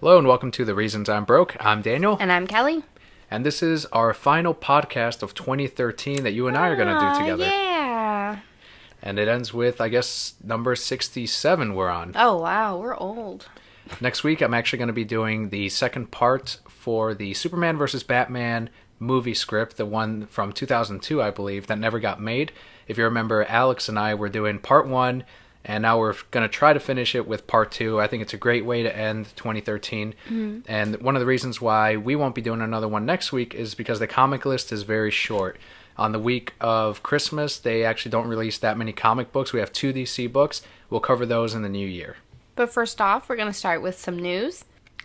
Hello and welcome to The Reasons I'm Broke. I'm Daniel. And I'm Kelly. And this is our final podcast of 2013 that you and I are going to do together. Yeah. And it ends with, I guess, number 67 we're on. Oh, wow. We're old. Next week, I'm actually going to be doing the second part for the Superman vs. Batman movie script, the one from 2002, I believe, that never got made. If you remember, Alex and I were doing part one, and now we're going to try to finish it with part two. I think it's a great way to end 2013. Mm-hmm. And one of the reasons why we won't be doing another one next week is because the comic list is very short. On the week of Christmas, they actually don't release that many comic books. We have 2 DC books. We'll cover those in the new year. But first off, we're going to start with some news.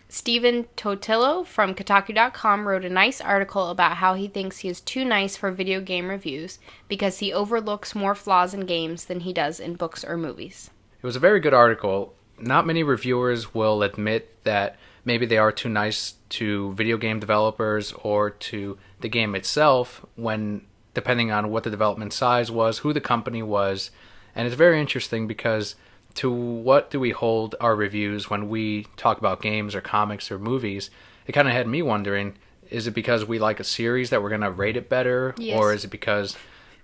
Stephen Totillo from Kotaku.com wrote a nice article about how he thinks he is too nice for video game reviews because he overlooks more flaws in games than he does in books or movies. It was a very good article. Not many reviewers will admit that maybe they are too nice to video game developers or to the game itself when, depending on what the development size was, who the company was. And it's very interesting because to what do we hold our reviews when we talk about games or comics or movies? It kind of had me wondering, is it because we like a series that we're going to rate it better? Yes. Or is it because,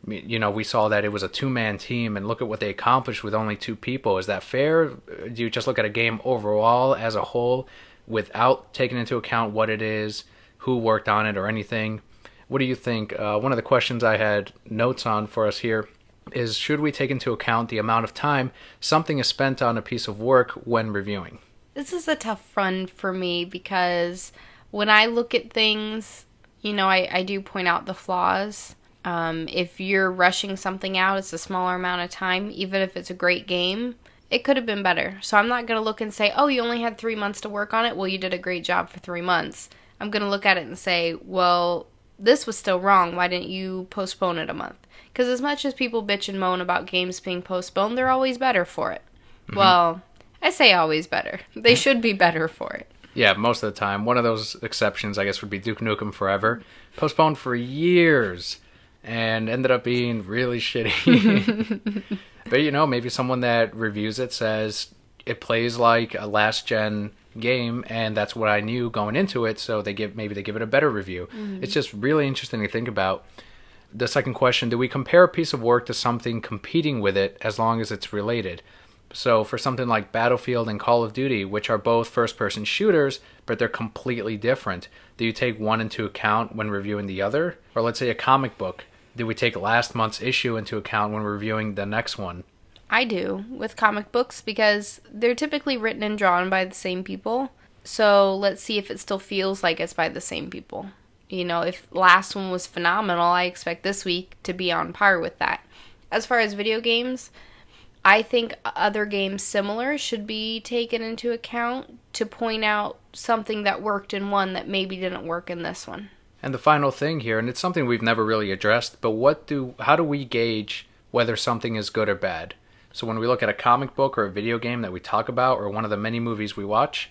you know, we saw that it was a 2-man team and look at what they accomplished with only 2 people? Is that fair? Do you just look at a game overall as a whole without taking into account what it is, who worked on it, or anything? What do you think? One of the questions I had notes on for us here is, should we take into account the amount of time something is spent on a piece of work when reviewing? This is a tough one for me because when I look at things, you know, I do point out the flaws. If you're rushing something out, it's a smaller amount of time. Even if it's a great game, it could have been better. So I'm not going to look and say, oh, you only had 3 months to work on it. Well, you did a great job for 3 months. I'm going to look at it and say, well, this was still wrong. Why didn't you postpone it a month? Because as much as people bitch and moan about games being postponed, they're always better for it. Mm-hmm. Well, I say always better. They should be better for it. Yeah, most of the time. One of those exceptions, I guess, would be Duke Nukem Forever. Postponed for years and ended up being really shitty. But, you know, maybe someone that reviews it says it plays like a last-gen game, and that's what I knew going into it, so maybe they give it a better review. Mm-hmm. It's just really interesting to think about. The second question, do we compare a piece of work to something competing with it as long as it's related? So for something like Battlefield and Call of Duty, which are both first-person shooters, but they're completely different, do you take one into account when reviewing the other? Or let's say a comic book, do we take last month's issue into account when reviewing the next one? I do, with comic books, because they're typically written and drawn by the same people. So let's see if it still feels like it's by the same people. You know, if last one was phenomenal, I expect this week to be on par with that. As far as video games, I think other games similar should be taken into account to point out something that worked in one that maybe didn't work in this one. And the final thing here, and it's something we've never really addressed, but how do we gauge whether something is good or bad? So when we look at a comic book or a video game that we talk about or one of the many movies we watch,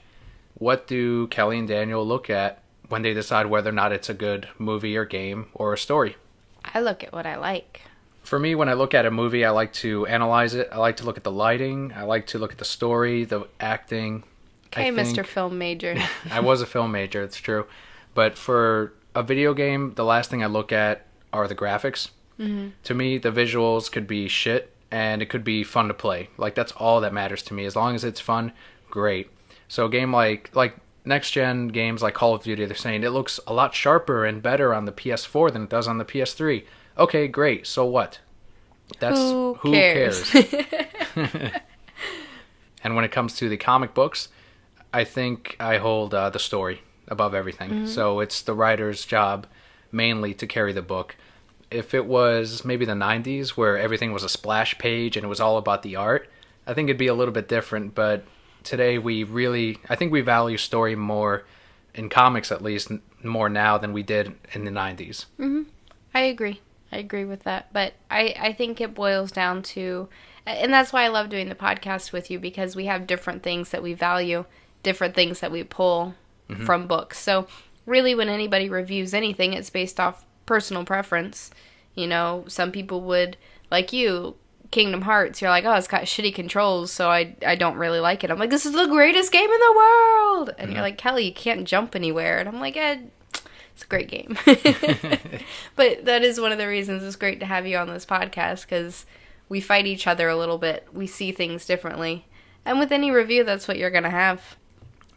what do Kelly and Daniel look at when they decide whether or not it's a good movie or game or a story? I look at what I like. For me, when I look at a movie, I like to analyze it. I like to look at the lighting. I like to look at the story, the acting. Okay, Mr. Film Major. I was a film major, it's true. But for a video game, the last thing I look at are the graphics. Mm-hmm. To me, the visuals could be shit, and it could be fun to play. Like, that's all that matters to me. As long as it's fun, great. So a game like next-gen games like Call of Duty, they're saying it looks a lot sharper and better on the PS4 than it does on the PS3. Okay, great. So what? Who cares? And when it comes to the comic books, I think I hold the story above everything. Mm-hmm. So it's the writer's job mainly to carry the book. If it was maybe the 90s where everything was a splash page and it was all about the art, I think it'd be a little bit different. But today I think we value story more, in comics at least, more now than we did in the 90s. Mm-hmm. I agree with that. But I think it boils down to, and that's why I love doing the podcast with you, because we have different things that we value, different things that we pull mm-hmm. from books. So really when anybody reviews anything, it's based off personal preference. You know, some people would, like you, Kingdom Hearts, you're like, oh, it's got shitty controls, so I don't really like it. I'm like, this is the greatest game in the world! And you're like, Kelly, you can't jump anywhere. And I'm like, it's a great game. But that is one of the reasons it's great to have you on this podcast, because we fight each other a little bit. We see things differently. And with any review, that's what you're going to have.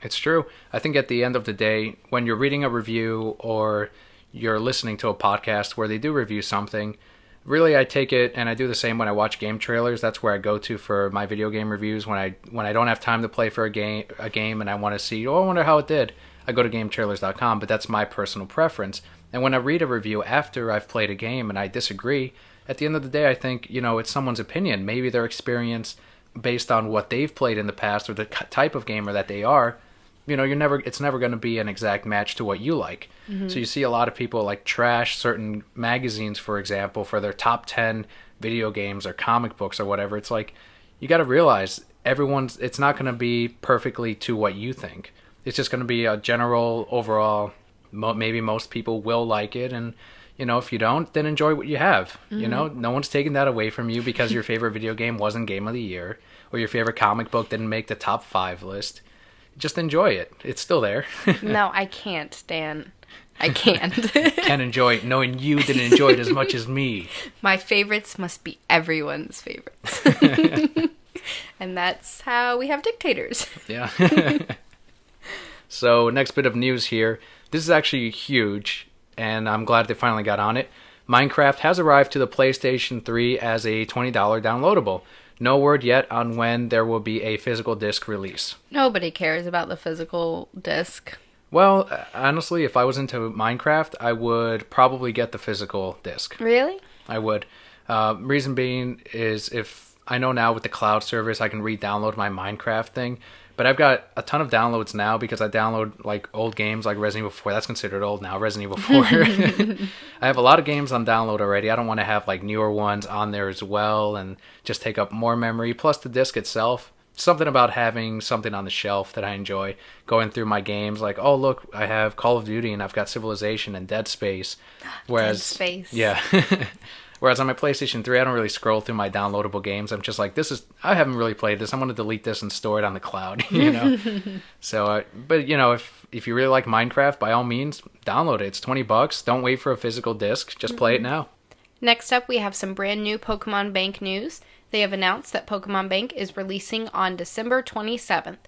It's true. I think at the end of the day, when you're reading a review or you're listening to a podcast where they do review something, really I take it, and I do the same when I watch game trailers. That's where I go to for my video game reviews. When I don't have time to play for a game and I want to see, I wonder how it did, I go to GameTrailers.com, but that's my personal preference. And when I read a review after I've played a game and I disagree, at the end of the day, I think, it's someone's opinion. Maybe their experience based on what they've played in the past or the type of gamer that they are, it's never going to be an exact match to what you like. Mm-hmm. So you see a lot of people like trash certain magazines, for example, for their top 10 video games or comic books or whatever. It's like, you got to realize it's not going to be perfectly to what you think. It's just going to be a general overall, maybe most people will like it. And, if you don't, then enjoy what you have. Mm-hmm. No one's taking that away from you because your favorite video game wasn't Game of the Year or your favorite comic book didn't make the top 5 list. Just enjoy it. It's still there. No, I can't, Dan. I can't. Can't enjoy it knowing you didn't enjoy it as much as me. My favorites must be everyone's favorites. And that's how we have dictators. Yeah. So, next bit of news here. This is actually huge, and I'm glad they finally got on it. Minecraft has arrived to the PlayStation 3 as a $20 downloadable. No word yet on when there will be a physical disc release. Nobody cares about the physical disc. Well, honestly, if I was into Minecraft, I would probably get the physical disc. Really? I would. Reason being is if I know now with the cloud service, I can re-download my Minecraft thing. But I've got a ton of downloads now because I download like old games like Resident Evil 4. That's considered old now, Resident Evil 4. I have a lot of games on download already. I don't want to have like newer ones on there as well and just take up more memory. Plus the disc itself. Something about having something on the shelf that I enjoy. Going through my games like, oh look, I have Call of Duty and I've got Civilization and Dead Space. Dead Space. Yeah. Whereas on my PlayStation 3, I don't really scroll through my downloadable games. I'm just like, I haven't really played this. I'm going to delete this and store it on the cloud, So, but if you really like Minecraft, by all means, download it. It's $20. Don't wait for a physical disc. Just play it now. Next up, we have some brand new Pokemon Bank news. They have announced that Pokemon Bank is releasing on December 27th.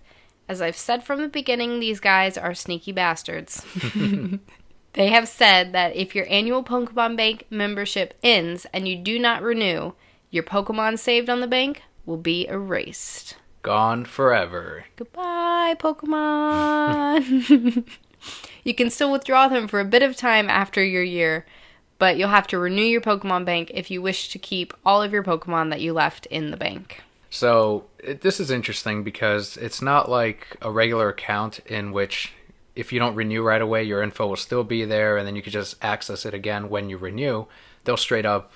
As I've said from the beginning, these guys are sneaky bastards. They have said that if your annual Pokemon Bank membership ends and you do not renew, your Pokemon saved on the bank will be erased. Gone forever. Goodbye, Pokemon. You can still withdraw them for a bit of time after your year, but you'll have to renew your Pokemon Bank if you wish to keep all of your Pokemon that you left in the bank. So, this is interesting because it's not like a regular account in which if you don't renew right away, your info will still be there, and then you can just access it again when you renew. They'll straight up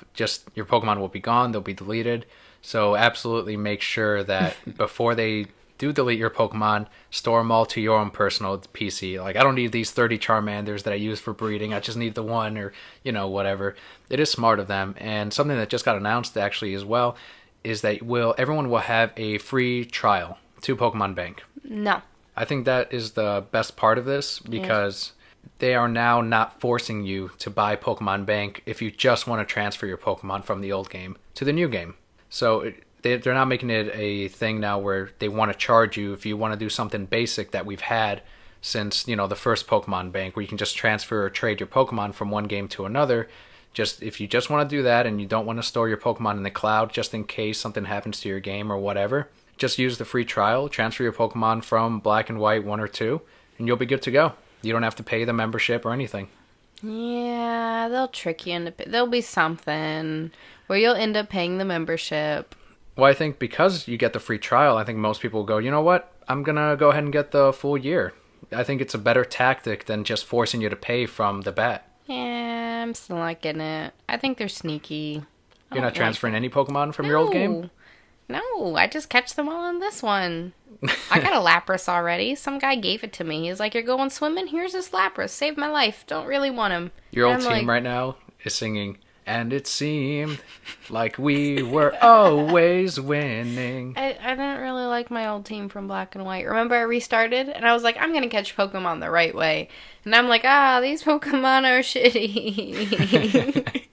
your Pokemon will be gone, they'll be deleted. So absolutely make sure that before they do delete your Pokemon, store them all to your own personal PC. Like, I don't need these 30 Charmanders that I use for breeding. I just need the one or, whatever. It is smart of them. And something that just got announced actually as well is that everyone will have a free trial to Pokemon Bank. No. I think that is the best part of this because they are now not forcing you to buy Pokemon Bank if you just want to transfer your Pokemon from the old game to the new game. So they're not making it a thing now where they want to charge you if you want to do something basic that we've had since, the first Pokemon Bank where you can just transfer or trade your Pokemon from one game to another. Just if you just want to do that and you don't want to store your Pokemon in the cloud just in case something happens to your game or whatever, just use the free trial, transfer your Pokemon from Black and White 1 or 2, and you'll be good to go. You don't have to pay the membership or anything. Yeah, they'll trick you into... There'll be something where you'll end up paying the membership. Well, I think because you get the free trial, I think most people will go, you know what? I'm going to go ahead and get the full year. I think it's a better tactic than just forcing you to pay from the bat. Yeah, I'm still not getting it. I think they're sneaky. You're not transferring any Pokemon from your old game? No, I just catch them all in this one. I got a Lapras already. Some guy gave it to me. He's like, you're going swimming? Here's this Lapras. Saved my life. Don't really want him. Your old team right now is singing, and it seemed like we were always winning. I didn't really like my old team from Black and White. Remember I restarted and I was like, I'm gonna catch Pokemon the right way. And I'm like, these Pokemon are shitty.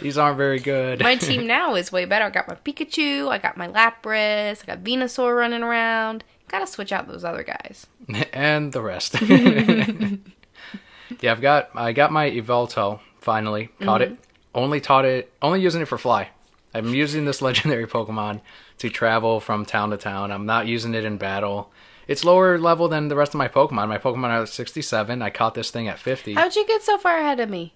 These aren't very good. My team now is way better. I got my Pikachu, I got my Lapras, I got Venusaur running around. Gotta switch out those other guys. And the rest. Yeah, I got my Yveltal finally. Caught it. Only using it for fly. I'm using this legendary Pokemon to travel from town to town. I'm not using it in battle. It's lower level than the rest of my Pokemon. My Pokemon are at 67. I caught this thing at 50. How'd you get so far ahead of me?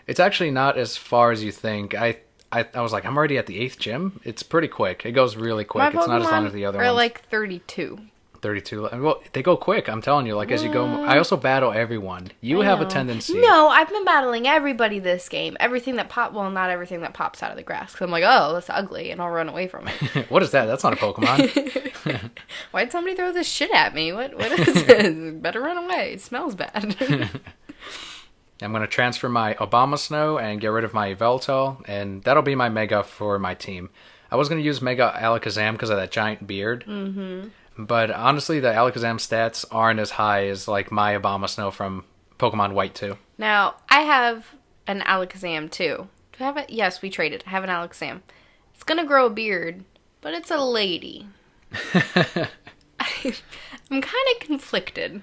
It's actually not as far as you think. I was like, I'm already at the 8th gym. It's pretty quick. It goes really quick. My It's not as long as the other ones. ones. Like 32. 32. Well, they go quick. I'm telling you. Like as you go, I also battle everyone. You have a tendency. No, I've been battling everybody this game. Everything that not everything that pops out of the grass. Cause I'm like, oh, that's ugly, and I'll run away from it. What is that? That's not a Pokemon. Why'd somebody throw this shit at me? What is this? Better run away. It smells bad. I'm going to transfer my Abomasnow and get rid of my Yveltal, and that'll be my Mega for my team. I was going to use Mega Alakazam because of that giant beard. Mm-hmm. But honestly, the Alakazam stats aren't as high as like my Abomasnow from Pokemon White 2. Now, I have an Alakazam too. Do I have it? Yes, we traded. I have an Alakazam. It's going to grow a beard, but it's a lady. I'm kind of conflicted.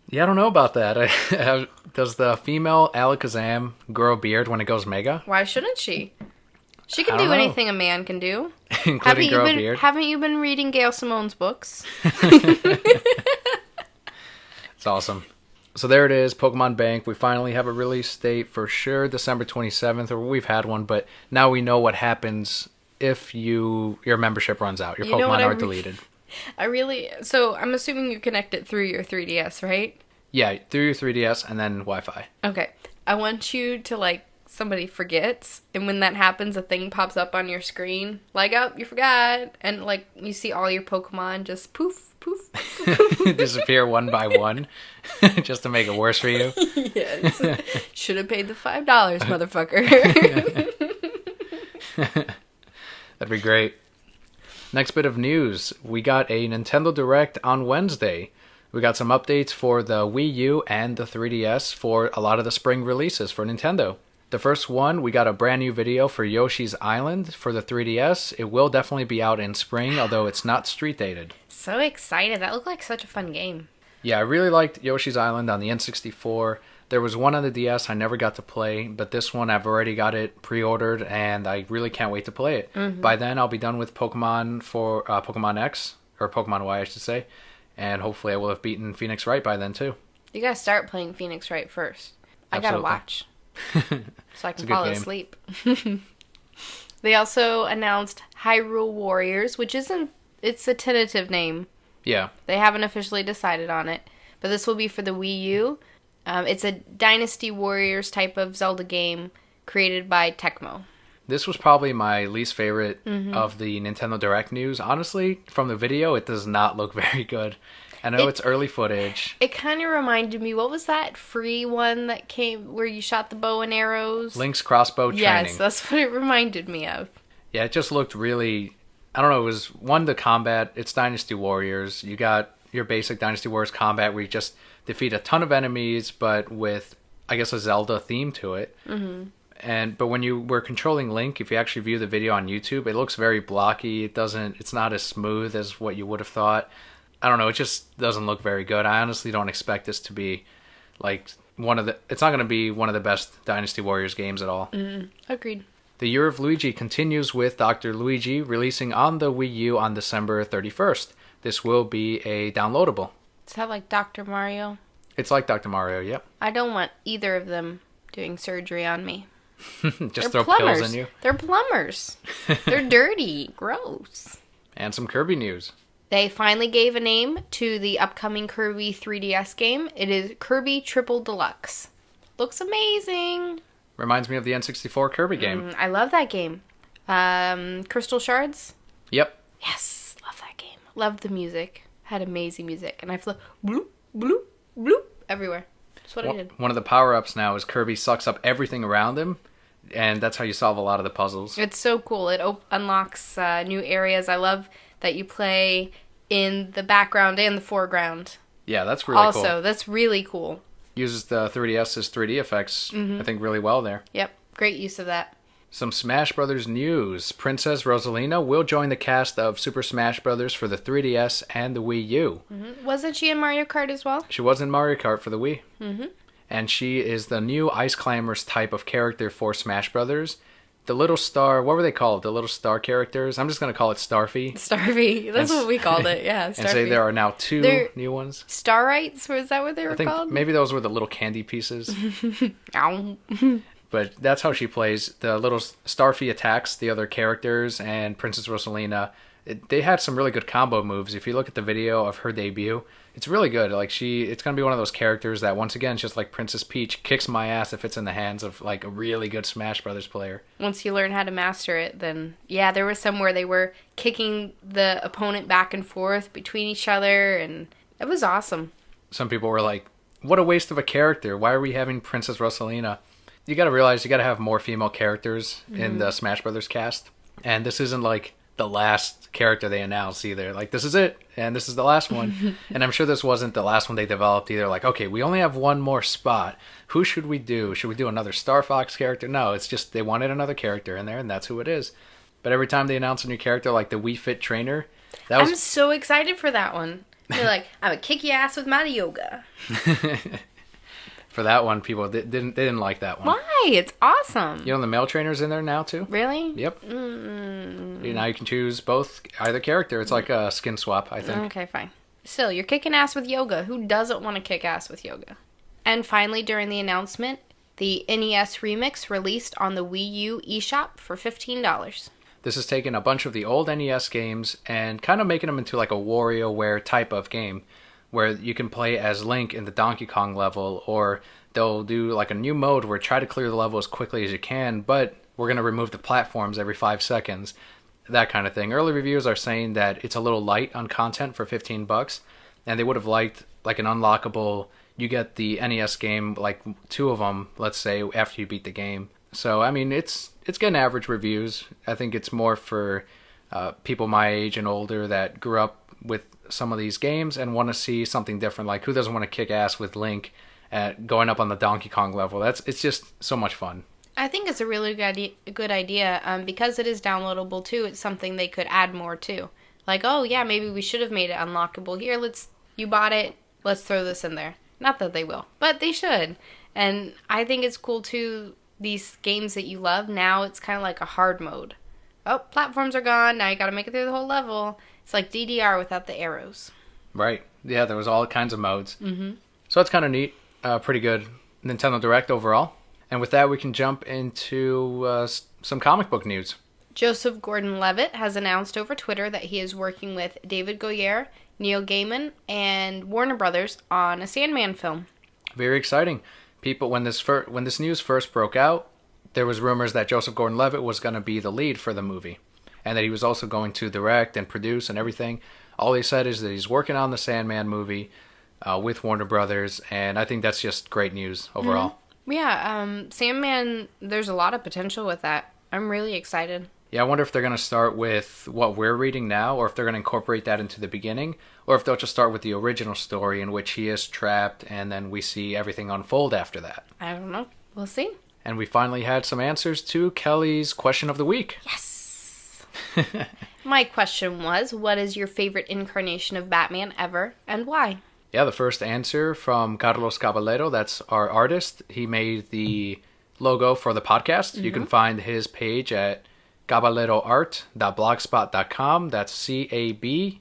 Yeah, I don't know about that. Does the female Alakazam grow a beard when it goes Mega? Why shouldn't she? She can do anything a man can do. Including grow a beard? Haven't you been reading Gail Simone's books? It's awesome. So there it is, Pokemon Bank. We finally have a release date for sure, December 27th, or we've had one, but now we know what happens if your membership runs out. Your Pokemon are deleted. So I'm assuming you connect it through your 3DS, right? Yeah, through your 3DS and then Wi-Fi. Okay. I want you to, somebody forgets, and when that happens, a thing pops up on your screen, oh, you forgot, and, you see all your Pokemon just poof, poof, poof. Disappear one by one, just to make it worse for you. Yes. Should have paid the $5, motherfucker. That'd be great. Next bit of news. We got a Nintendo Direct on Wednesday. We got some updates for the Wii U and the 3DS for a lot of the spring releases for Nintendo. The first one, we got a brand new video for Yoshi's Island for the 3DS. It will definitely be out in spring, although it's not street dated. So excited. That looked like such a fun game. Yeah, I really liked Yoshi's Island on the N64. There was one on the DS I never got to play, but this one I've already got it pre-ordered, and I really can't wait to play it. Mm-hmm. By then, I'll be done with Pokemon for Pokemon X, or Pokemon Y, I should say, and hopefully I will have beaten Phoenix Wright by then, too. You gotta start playing Phoenix Wright first. I gotta watch. So I can fall asleep. They also announced Hyrule Warriors, which it's a tentative name. Yeah. They haven't officially decided on it, but this will be for the Wii U. It's a Dynasty Warriors type of Zelda game created by Tecmo. This was probably my least favorite of the Nintendo Direct news. Honestly, from the video, it does not look very good. I know it's early footage. It kind of reminded me, what was that free one that came where you shot the bow and arrows? Link's Crossbow Training. Yes, that's what it reminded me of. Yeah, it just looked really... I don't know, it was the combat. It's Dynasty Warriors. You got your basic Dynasty Warriors combat where you just defeat a ton of enemies, but with, I guess, a Zelda theme to it. Mm-hmm. But when you were controlling Link, if you actually view the video on YouTube, it looks very blocky. It's not as smooth as what you would have thought. I don't know, it just doesn't look very good. I honestly don't expect this to be it's not going to be one of the best Dynasty Warriors games at all. Agreed. The Year of Luigi continues with Dr. Luigi releasing on the Wii U on December 31st. This will be a downloadable. Is that like Dr. Mario? It's like Dr. Mario, yep. I don't want either of them doing surgery on me. Just throw pills in you. They're plumbers. They're dirty. Gross. And some Kirby news. They finally gave a name to the upcoming Kirby 3DS game. It is Kirby Triple Deluxe. Looks amazing. Reminds me of the N64 Kirby game. I love that game. Crystal Shards? Yep. Yes, love that game. Loved the music. Had amazing music. And I flew bloop, bloop, bloop everywhere. That's what I did. One of the power-ups now is Kirby sucks up everything around him, And that's how you solve a lot of the puzzles. It's so cool. It unlocks new areas. I love that you play in the background and the foreground. Yeah, that's really cool. Also, that's really cool. Uses the 3DS's 3D effects, I think, really well there. Yep, great use of that. Some Smash Brothers news. Princess Rosalina will join the cast of Super Smash Brothers for the 3DS and the Wii U. Wasn't she in Mario Kart as well? She was in Mario Kart for the Wii. And she is the new Ice Climbers type of character for Smash Brothers. The little star, what were they called? The little star characters? I'm just going to call it Starfy. Starfy. That's what we called it, yeah. Starfy. And say there are now two new ones. Starites? Was that what they were I think called? maybe those were the little candy pieces. Ow. But that's how she plays. The little Starfy attacks the other characters, and Princess Rosalina. They had some really good combo moves. If you look at the video of her debut, it's really good. Like it's gonna be one of those characters that, once again, just like Princess Peach, kicks my ass if it's in the hands of like a really good Smash Brothers player. Once you learn how to master it, then yeah, there was some where they were kicking the opponent back and forth between each other, and it was awesome. Some people were like, "What a waste of a character! Why are we having Princess Rosalina?" You got to realize you got to have more female characters in the Smash Brothers cast, and this isn't like the last character they announced either. Like, this is it, and this is the last one. And I'm sure this wasn't the last one they developed either. Like, okay, we only have one more spot. Who should we do? Should we do another Star Fox character? No, it's just they wanted another character in there, and that's who it is. But every time they announce a new character, like the Wii Fit trainer, I'm so excited for that one. They're like, I'm gonna kick your ass with my yoga. For that one, people didn't like that one. Why? It's awesome. You know, the male trainer's in there now too. Really? Yep. Now you can choose either character. It's like a skin swap, I think. Okay, fine. Still, you're kicking ass with yoga. Who doesn't want to kick ass with yoga? And finally, during the announcement, the NES Remix released on the Wii U eShop for $15. This is taking a bunch of the old NES games and kind of making them into like a WarioWare type of game, where you can play as Link in the Donkey Kong level, or they'll do like a new mode where try to clear the level as quickly as you can, but we're going to remove the platforms every 5 seconds. That kind of thing. Early reviews are saying that it's a little light on content for $15, and they would have liked like an unlockable, you get the NES game, like 2 of them, let's say, after you beat the game. So, I mean, it's getting average reviews. I think it's more for people my age and older that grew up with some of these games and want to see something different. Like, who doesn't want to kick ass with Link going up on the Donkey Kong level? It's just so much fun. I think it's a really good idea. Because it is downloadable too, it's something they could add more to. Like, oh yeah, maybe we should have made it unlockable. Here, you bought it, let's throw this in there. Not that they will, but they should. And I think it's cool too, these games that you love, now it's kind of like a hard mode. Oh, platforms are gone, now you gotta make it through the whole level. It's like DDR without the arrows. Right. Yeah, there was all kinds of modes. So that's kind of neat. Pretty good Nintendo Direct overall. And with that, we can jump into some comic book news. Joseph Gordon-Levitt has announced over Twitter that he is working with David Goyer, Neil Gaiman, and Warner Brothers on a Sandman film. Very exciting. People, when this news first broke out, there was rumors that Joseph Gordon-Levitt was going to be the lead for the movie, and that he was also going to direct and produce and everything. All he said is that he's working on the Sandman movie with Warner Brothers, and I think that's just great news overall. Yeah, Sandman, there's a lot of potential with that. I'm really excited. Yeah, I wonder if they're going to start with what we're reading now, or if they're going to incorporate that into the beginning, or if they'll just start with the original story in which he is trapped, and then we see everything unfold after that. I don't know. We'll see. And we finally had some answers to Kelly's question of the week. Yes! My question was, what is your favorite incarnation of Batman ever, and why? Yeah, the first answer from Carlos Caballero, that's our artist. He made the logo for the podcast. You can find his page at caballeroart.blogspot.com. That's CABALEIRO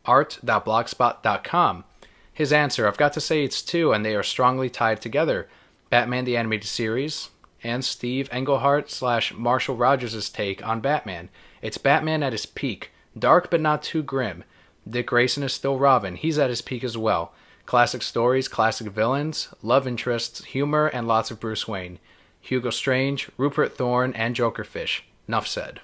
art.blogspot.com. His answer, I've got to say it's two, and they are strongly tied together. Batman the Animated Series and Steve Englehart / Marshall Rogers' take on Batman. It's Batman at his peak. Dark but not too grim. Dick Grayson is still Robin. He's at his peak as well. Classic stories, classic villains, love interests, humor, and lots of Bruce Wayne. Hugo Strange, Rupert Thorne, and Jokerfish. Nuff said.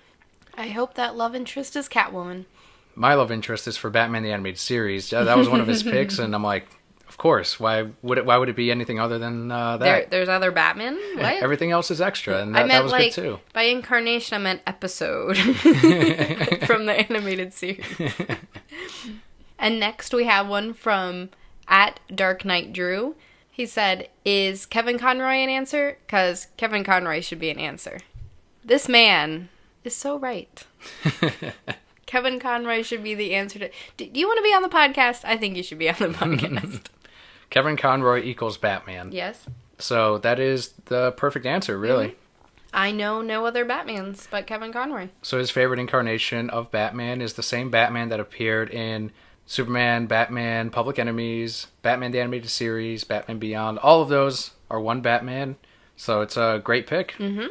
I hope that love interest is Catwoman. My love interest is for Batman the Animated Series. That was one of his picks, and I'm like, Of course. Why would it be anything other than that? There's other Batman? What? Everything else is extra, and I that meant was like, good too. by incarnation, I meant episode from the animated series. And next we have one from @DarkKnightDrew. He said, is Kevin Conroy an answer? Because Kevin Conroy should be an answer. This man is so right. Kevin Conroy should be the answer to... Do you want to be on the podcast? I think you should be on the podcast. Kevin Conroy equals Batman. Yes. So that is the perfect answer, really. Mm-hmm. I know no other Batmans but Kevin Conroy. So his favorite incarnation of Batman is the same Batman that appeared in Superman, Batman, Public Enemies, Batman the Animated Series, Batman Beyond. All of those are one Batman. So it's a great pick. Mm-hmm.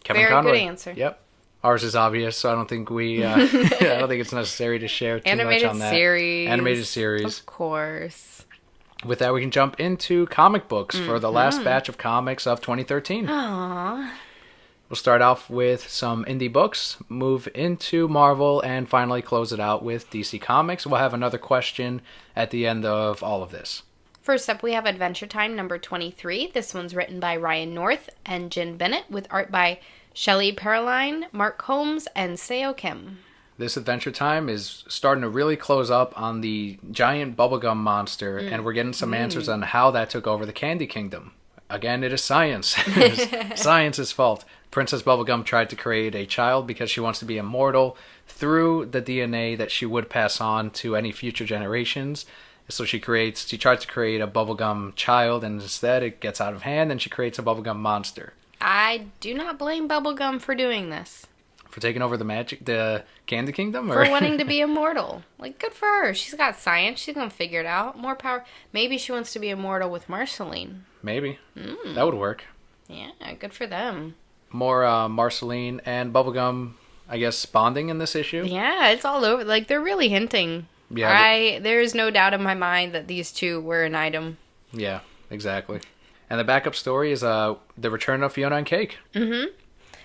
Kevin Very Conroy. good answer. Yep. Ours is obvious, so I don't think I don't think it's necessary to share too much on that. Animated series. Of course. With that, we can jump into comic books for the last batch of comics of 2013. Aww. We'll start off with some indie books, move into Marvel, and finally close it out with DC Comics. We'll have another question at the end of all of this. First up, we have Adventure Time number 23. This one's written by Ryan North and Jen Bennett, with art by Shelley Paroline, Mark Holmes, and Seo Kim. This Adventure Time is starting to really close up on the giant bubblegum monster, and we're getting some answers on how that took over the Candy Kingdom. Again, it is science. It's science's fault. Princess Bubblegum tried to create a child because she wants to be immortal through the DNA that she would pass on to any future generations. So she tried to create a bubblegum child, and instead it gets out of hand, and she creates a bubblegum monster. I do not blame Bubblegum for doing this. For taking over the Candy Kingdom? Or? For wanting to be immortal. Like, good for her. She's got science. She's going to figure it out. More power. Maybe she wants to be immortal with Marceline. Maybe. That would work. Yeah, good for them. More Marceline and Bubblegum, I guess, bonding in this issue. Yeah, it's all over. Like, they're really hinting. Yeah. There's no doubt in my mind that these two were an item. Yeah, exactly. And the backup story is the return of Fiona and Cake. Mm-hmm.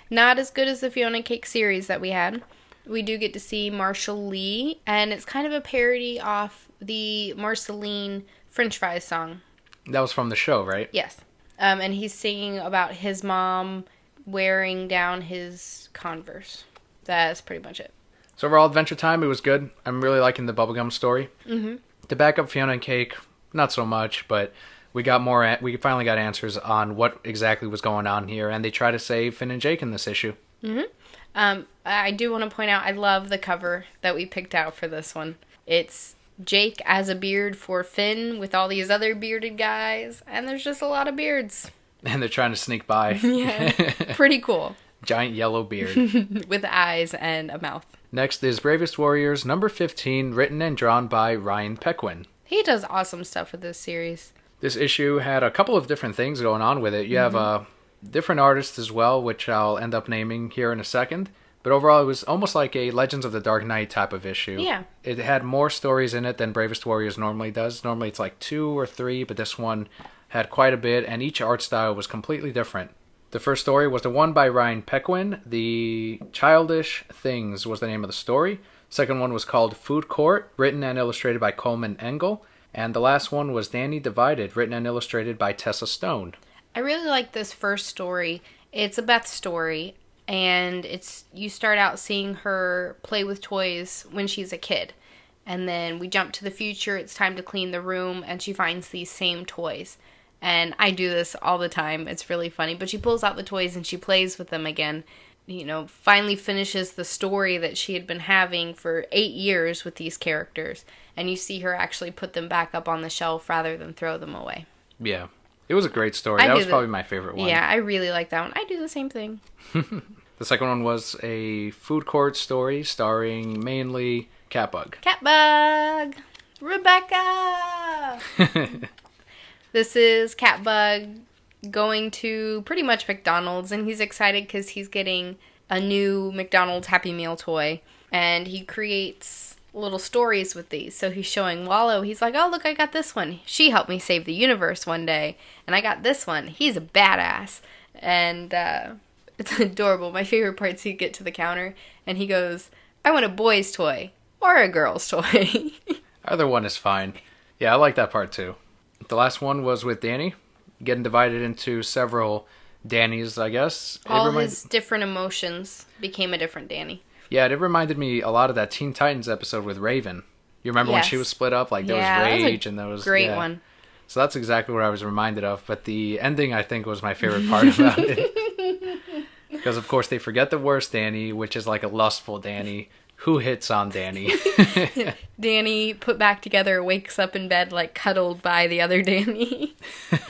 Not as good as the Fiona and Cake series that we had. We do get to see Marshall Lee, and it's kind of a parody off the Marceline French Fries song. That was from the show, right? Yes. And he's singing about his mom wearing down his Converse. That's pretty much it. So overall, Adventure Time, it was good. I'm really liking the Bubblegum story. Mm-hmm. To back up Fiona and Cake, not so much, but we finally got answers on what exactly was going on here, and they try to save Finn and Jake in this issue. Mm-hmm. I do want to point out, I love the cover that we picked out for this one. It's Jake as a beard for Finn with all these other bearded guys, and there's just a lot of beards. And they're trying to sneak by. Yeah, pretty cool. Giant yellow beard. With eyes and a mouth. Next is Bravest Warriors, number 15, written and drawn by Ryan Pequin. He does awesome stuff with this series. This issue had a couple of different things going on with it. You have different artists as well, which I'll end up naming here in a second. But overall, it was almost like a Legends of the Dark Knight type of issue. Yeah. It had more stories in it than Bravest Warriors normally does. Normally it's like 2 or 3, but this one had quite a bit, and each art style was completely different. The first story was the one by Ryan Pequin. The Childish Things was the name of the story. Second one was called Food Court, written and illustrated by Coleman Engel. And the last one was Danny Divided, written and illustrated by Tessa Stone. I really like this first story. It's a Beth story, and you start out seeing her play with toys when she's a kid. And then we jump to the future, it's time to clean the room, and she finds these same toys. And I do this all the time. It's really funny. But she pulls out the toys and she plays with them again. Finally finishes the story that she had been having for 8 years with these characters. And you see her actually put them back up on the shelf rather than throw them away. Yeah. It was a great story. That was probably my favorite one. Yeah, I really like that one. I do the same thing. The second one was a food court story starring mainly Catbug. Catbug! Rebecca! This is Catbug going to pretty much McDonald's, and he's excited because he's getting a new McDonald's Happy Meal toy, and he creates little stories with these. So he's showing Wallow, he's like, oh, look, I got this one. She helped me save the universe one day, and I got this one. He's a badass. And it's adorable. My favorite part is you get to the counter, and he goes, I want a boy's toy or a girl's toy. Either one is fine. Yeah, I like that part too. The last one was with Danny, getting divided into several Dannys, I guess. All his different emotions became a different Danny. Yeah, it reminded me a lot of that Teen Titans episode with Raven. You remember when she was split up? Like, there was rage and there was... Great one. So that's exactly what I was reminded of. But the ending, I think, was my favorite part about it. Because, of course, they forget the worst Danny, which is like a lustful Danny. Who hits on Danny? Danny, put back together, wakes up in bed, like, cuddled by the other Danny.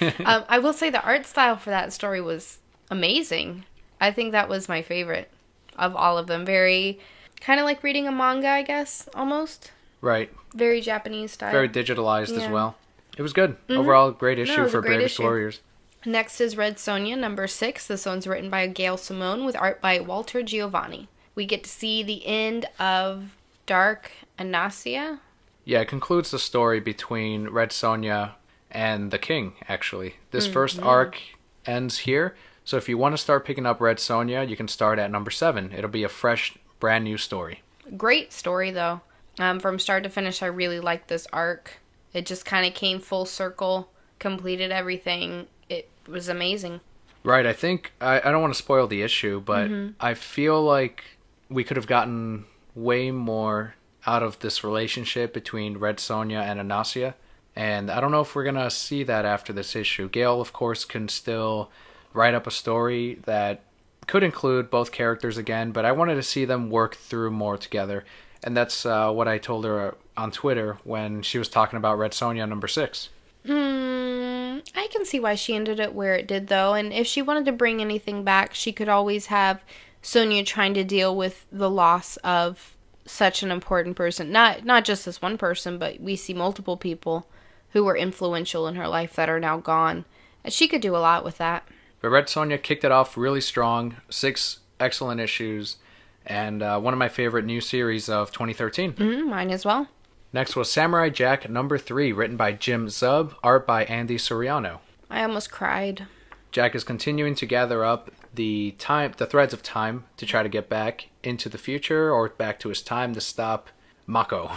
I will say the art style for that story was amazing. I think that was my favorite of all of them. Very, kind of like reading a manga, I guess, almost. Right. Very Japanese style. Very digitalized as well. It was good. Mm-hmm. Overall, great issue for Bravest Warriors. Next is Red Sonja, number 6. This one's written by Gail Simone with art by Walter Giovanni. We get to see the end of Dark Anasia. Yeah, it concludes the story between Red Sonja and the King, actually. This first arc ends here. So if you want to start picking up Red Sonja, you can start at number 7. It'll be a fresh, brand new story. Great story, though. From start to finish, I really liked this arc. It just kind of came full circle, completed everything. It was amazing. Right, I think, I don't want to spoil the issue, but I feel like we could have gotten way more out of this relationship between Red Sonja and Anasia. And I don't know if we're going to see that after this issue. Gail, of course, can still write up a story that could include both characters again, but I wanted to see them work through more together. And that's what I told her on Twitter when she was talking about Red Sonja number 6. I can see why she ended it where it did, though. And if she wanted to bring anything back, she could always have Sonja trying to deal with the loss of such an important person. Not just this one person, but we see multiple people who were influential in her life that are now gone. And she could do a lot with that. But Red Sonja kicked it off really strong. 6 excellent issues. And one of my favorite new series of 2013. Mine as well. Next was Samurai Jack number 3, written by Jim Zub, art by Andy Soriano. I almost cried. Jack is continuing to gather up the threads of time to try to get back into the future or back to his time to stop Mako.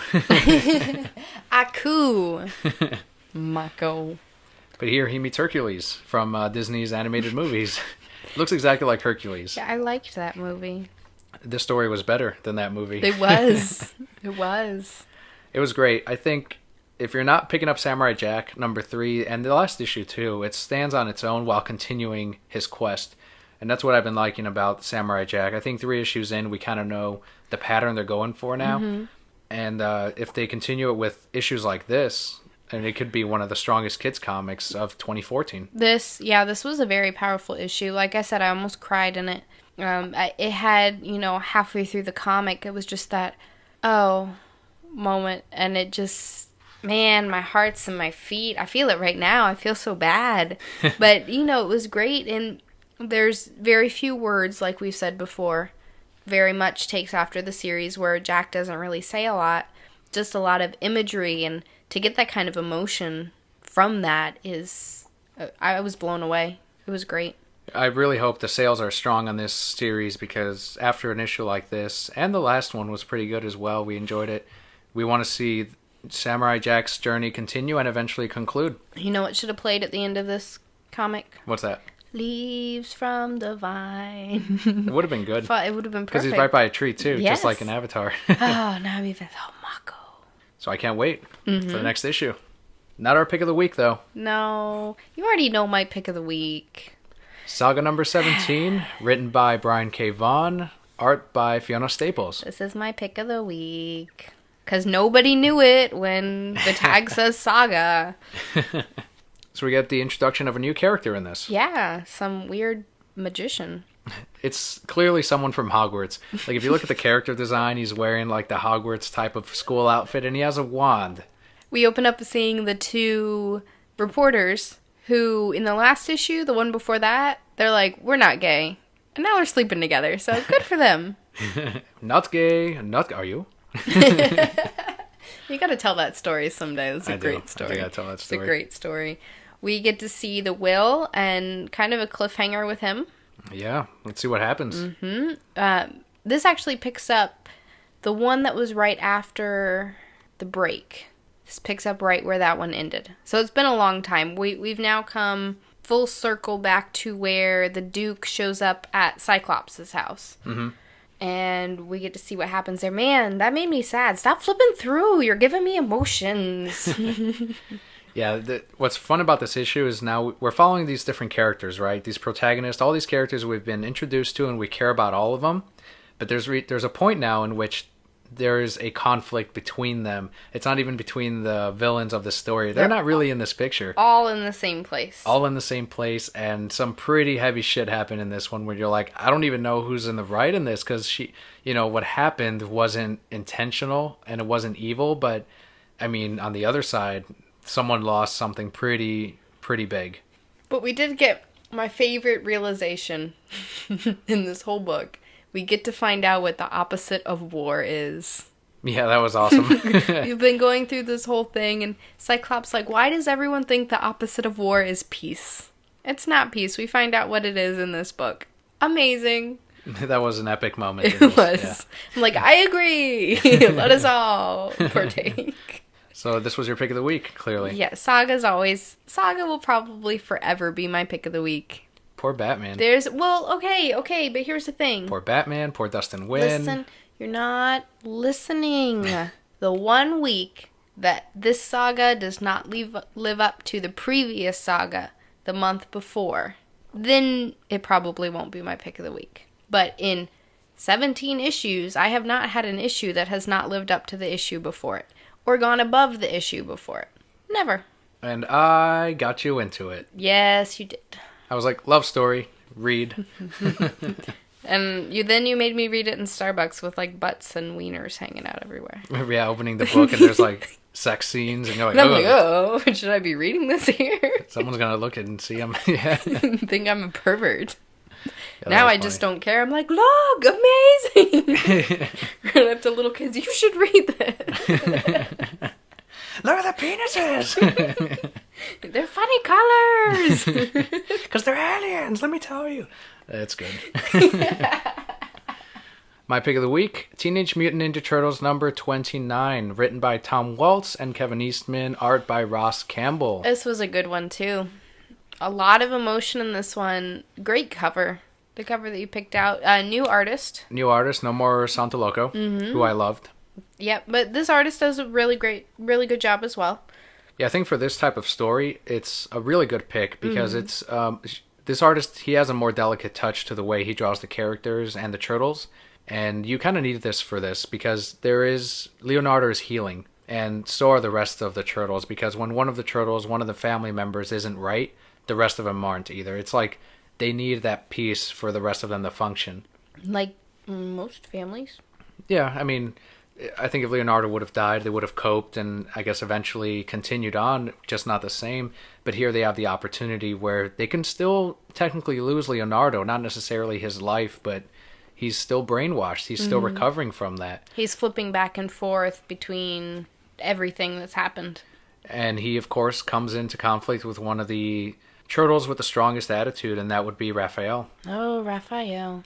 Aku. Mako. But here he meets Hercules from Disney's animated movies. Looks exactly like Hercules. Yeah, I liked that movie. This story was better than that movie. It was. It was. It was great. I think if you're not picking up Samurai Jack number 3 and the last issue too, it stands on its own while continuing his quest. And that's what I've been liking about Samurai Jack. I think 3 issues in, we kind of know the pattern they're going for now. And if they continue it with issues like this, and it could be one of the strongest kids comics of 2014. This was a very powerful issue. Like I said, I almost cried in it. It had, halfway through the comic, it was just that, moment. And it just, man, my heart's in my feet. I feel it right now. I feel so bad. But, it was great. And there's very few words, like we've said before. Very much takes after the series where Jack doesn't really say a lot. Just a lot of imagery. And to get that kind of emotion from that is, I was blown away. It was great. I really hope the sales are strong on this series because after an issue like this, and the last one was pretty good as well, we enjoyed it. We want to see Samurai Jack's journey continue and eventually conclude. You know what should have played at the end of this comic? What's that? Leaves from the vine. It would have been good. It would have been perfect. Because he's right by a tree too, yes. just like in Avatar. Now we've Mako. So I can't wait for the next issue. Not our pick of the week though. No, you already know my pick of the week. Saga number 17, written by Brian K. Vaughan, art by Fiona Staples. This is my pick of the week. Because nobody knew it when the tag says Saga. So we get the introduction of a new character in this. Yeah, some weird magician. It's clearly someone from Hogwarts. Like, if you look at the character design, he's wearing, like, the Hogwarts type of school outfit, and he has a wand. We open up seeing the 2 reporters who, in the last issue, the one before that, they're like, we're not gay. And now they're sleeping together, so good for them. Not gay. Are you? You gotta tell that story someday. It's a great story. I gotta tell that story. It's a great story. We get to see the Will and kind of a cliffhanger with him. Yeah, let's see what happens. This actually picks up the one that was right after the break. This picks up right where that one ended. So it's been a long time. We've now come full circle back to where the Duke shows up at Cyclops' house. Mm-hmm. And we get to see what happens there. Man, that made me sad. Stop flipping through. You're giving me emotions. Yeah, what's fun about this issue is now we're following these different characters, right? These protagonists, all these characters we've been introduced to, and we care about all of them. But there's a point now in which there is a conflict between them. It's not even between the villains of the story. They're not really in this picture. All in the same place. All in the same place, and some pretty heavy shit happened in this one where you're like, I don't even know who's in the right in this, because what happened wasn't intentional and it wasn't evil, but I mean, on the other side, someone lost something pretty big. But we did get my favorite realization in this whole book. We get to find out what the opposite of war is. Yeah, that was awesome. We've been going through this whole thing, and Cyclops like, why does everyone think the opposite of war is peace? It's not peace. We find out what it is in this book. Amazing. That was an epic moment. It was. Yeah. I'm like, I agree. Let us all partake. So this was your pick of the week, clearly. Yeah, Saga will probably forever be my pick of the week. Poor Batman. Okay, but here's the thing. Poor Batman, poor Dustin Nguyen. Listen, you're not listening. The 1 week that this saga does not live up to the previous saga the month before, then it probably won't be my pick of the week. But in 17 issues, I have not had an issue that has not lived up to the issue before it, or gone above the issue before it. Never. And I got you into it. Yes, you did. I was like, love story, read. And you made me read it in Starbucks with like butts and wieners hanging out everywhere. Yeah, opening the book and there's like sex scenes and you're like, and I'm like, oh, should I be reading this here? Someone's gonna look at it and see them. Yeah. Think I'm a pervert. Yeah, now I just don't care. I'm like, look, amazing. Run up to little kids, you should read this. Look at the penises. They're funny colors. Because they're aliens, let me tell you. That's good. My pick of the week, Teenage Mutant Ninja Turtles number 29, written by Tom Waltz and Kevin Eastman, art by Ross Campbell. This was a good one, too. A lot of emotion in this one. Great cover. The cover that you picked out. New artist. No more Santaloco, who I loved. Yep, but this artist does a really good job as well. Yeah, I think for this type of story, it's a really good pick because it's this artist, he has a more delicate touch to the way he draws the characters and the turtles, and you kind of need this for this because Leonardo is healing, and so are the rest of the turtles, because when one of the family members isn't right, the rest of them aren't either. It's like they need that piece for the rest of them to function. Like most families. Yeah, I mean, I think if Leonardo would have died, they would have coped and I guess eventually continued on, just not the same. But here they have the opportunity where they can still technically lose Leonardo, not necessarily his life, but he's still brainwashed. He's still recovering from that. He's flipping back and forth between everything that's happened. And he, of course, comes into conflict with one of the turtles with the strongest attitude, and that would be Raphael. Oh, Raphael.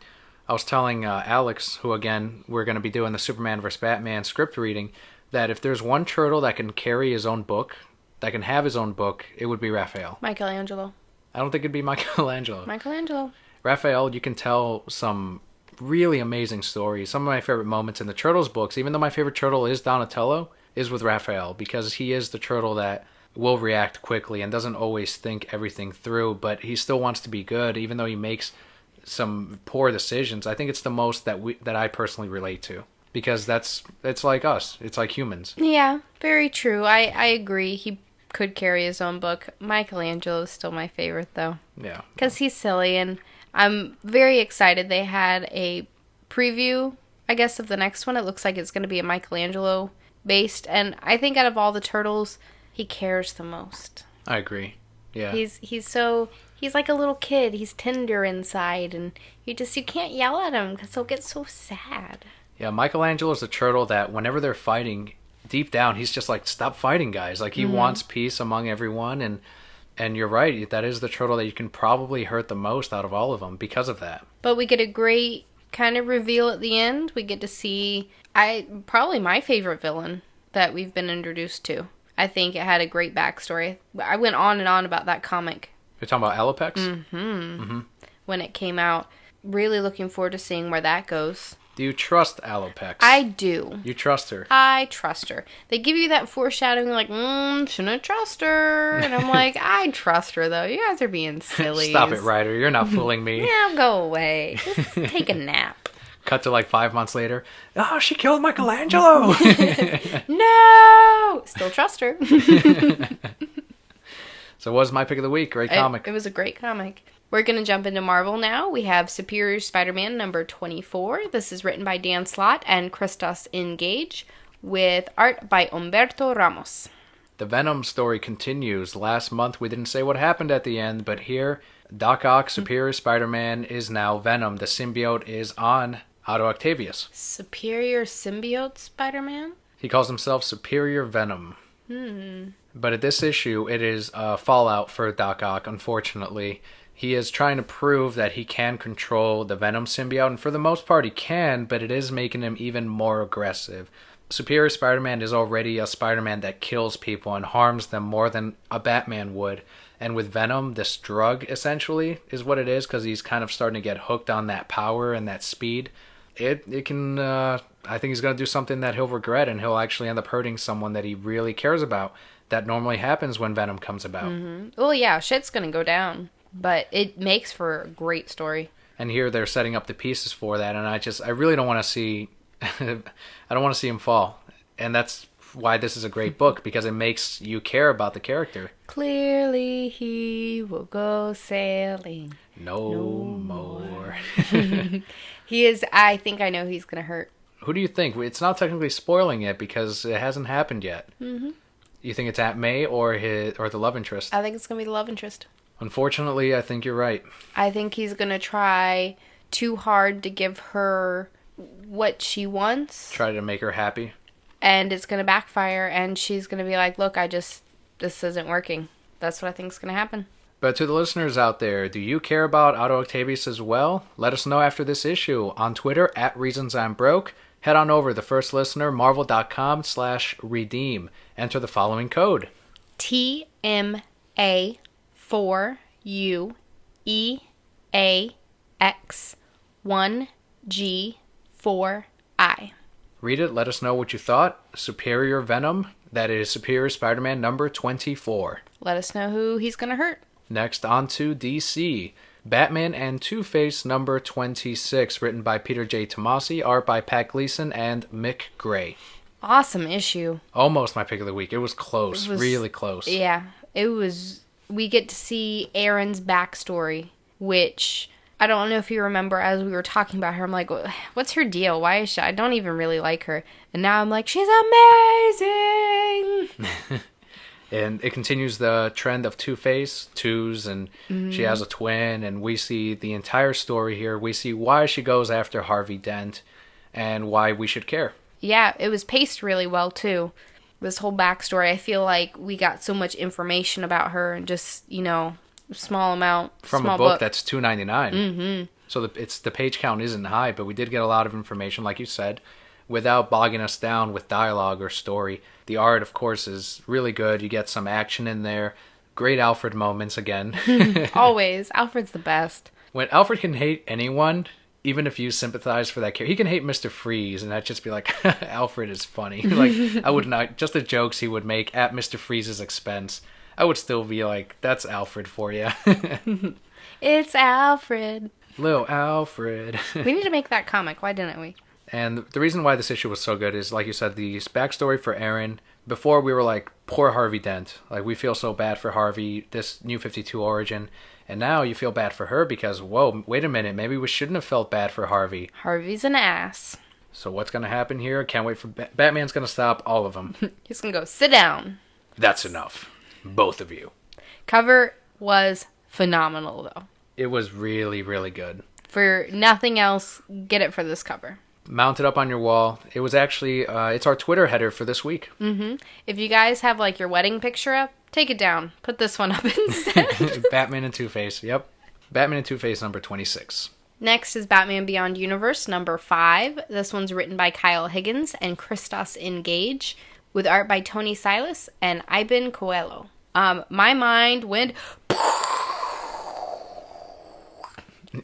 I was telling Alex, who again, we're going to be doing the Superman vs. Batman script reading, that if there's one turtle that can carry his own book, that can have his own book, it would be Raphael. Michelangelo. I don't think it'd be Michelangelo. Michelangelo. Raphael, you can tell some really amazing stories. Some of my favorite moments in the Turtles books, even though my favorite turtle is Donatello, is with Raphael, because he is the turtle that will react quickly and doesn't always think everything through, but he still wants to be good, even though he makes some poor decisions. I think it's the most that I personally relate to, because it's like us. It's like humans. Yeah, very true. I agree. He could carry his own book. Michelangelo is still my favorite, though. Yeah. Because he's silly, and I'm very excited. They had a preview, I guess, of the next one. It looks like it's going to be a Michelangelo based, and I think out of all the turtles, he cares the most. I agree. Yeah. He's like a little kid. He's tender inside, and you can't yell at him because he'll get so sad. Yeah, Michelangelo's the turtle that whenever they're fighting, deep down, he's just like, stop fighting, guys. Like, he wants peace among everyone, and you're right, that is the turtle that you can probably hurt the most out of all of them because of that. But we get a great kind of reveal at the end. We get to see probably my favorite villain that we've been introduced to. I think it had a great backstory. I went on and on about that comic. You're talking about Alopex? When it came out. Really looking forward to seeing where that goes. Do you trust Alopex? I do. You trust her? I trust her. They give you that foreshadowing like, shouldn't trust her. And I'm like, I trust her, though. You guys are being silly. Stop it, Ryder. You're not fooling me. Yeah, go away. Just take a nap. Cut to like 5 months later. Oh, she killed Michelangelo. No! Still trust her. So what was my pick of the week? Great comic. It was a great comic. We're going to jump into Marvel now. We have Superior Spider-Man number 24. This is written by Dan Slott and Christos Engage with art by Humberto Ramos. The Venom story continues. Last month we didn't say what happened at the end, but here Doc Ock, Superior Spider-Man, is now Venom. The symbiote is on Otto Octavius. Superior Symbiote Spider-Man? He calls himself Superior Venom. But at this issue, it is fallout for Doc Ock, unfortunately. He is trying to prove that he can control the Venom symbiote, and for the most part he can, but it is making him even more aggressive. Superior Spider-Man is already a Spider-Man that kills people and harms them more than a Batman would. And with Venom, this drug, essentially, is what it is, because he's kind of starting to get hooked on that power and that speed. It can, I think he's going to do something that he'll regret, and he'll actually end up hurting someone that he really cares about. That normally happens when Venom comes about. Well, yeah, shit's going to go down. But it makes for a great story. And here they're setting up the pieces for that, and I really don't want to see, I don't want to see him fall. And that's why this is a great book, because it makes you care about the character. Clearly he will go sailing. No more. He is, I think I know he's going to hurt. Who do you think? It's not technically spoiling it because it hasn't happened yet. You think it's Aunt May or the love interest? I think it's going to be the love interest. Unfortunately, I think you're right. I think he's going to try too hard to give her what she wants. Try to make her happy. And it's going to backfire, and she's going to be like, look, this isn't working. That's what I think is going to happen. But to the listeners out there, do you care about Otto Octavius as well? Let us know after this issue on Twitter @ReasonsI'mBroke. Head on over to the first listener, marvel.com/redeem. Enter the following code. TMA4UEAX1G4I. Read it, let us know what you thought. Superior Venom, that is Superior Spider-Man number 24. Let us know who he's going to hurt. Next, on to DC. Batman and Two-Face number 26, written by Peter J. Tomasi, art by Pat Gleason and Mick Gray. Awesome issue. Almost my pick of the week. It was close, really close. Yeah, it was. We get to see Erin's backstory, which I don't know if you remember as we were talking about her. I'm like, what's her deal? Why is she? I don't even really like her. And now I'm like, she's amazing. And it continues the trend of Two-Face, twos, and she has a twin, and we see the entire story here. We see why she goes after Harvey Dent and why we should care. Yeah, it was paced really well, too. This whole backstory, I feel like we got so much information about her and just, small amount. From small a book that's $2.99. So the page count isn't high, but we did get a lot of information, like you said, without bogging us down with dialogue or story. The art, of course, is really good. You get some action in there. Great Alfred moments again. Always. Alfred's the best. When Alfred can hate anyone, even if you sympathize for that character, he can hate Mr. Freeze, and I'd just be like, Alfred is funny. Like, I would not, just the jokes he would make at Mr. Freeze's expense, I would still be like, that's Alfred for you. It's Alfred. Little Alfred. We need to make that comic. Why didn't we? And the reason why this issue was so good is, like you said, the backstory for Erin. Before, we were like, poor Harvey Dent. Like, we feel so bad for Harvey, this New 52 origin. And now you feel bad for her because, whoa, wait a minute, maybe we shouldn't have felt bad for Harvey. Harvey's an ass. So what's going to happen here? Can't wait for... Batman's going to stop all of them. He's going to go, sit down. That's enough. Both of you. Cover was phenomenal, though. It was really, really good. For nothing else, get it for this cover. Mount it up on your wall. It was actually, it's our Twitter header for this week. If you guys have, like, your wedding picture up, take it down. Put this one up instead. Batman and Two-Face, yep. Batman and Two-Face number 26. Next is Batman Beyond Universe number 5. This one's written by Kyle Higgins and Christos Engage with art by Tony Silas and Ivan Coelho. My mind went...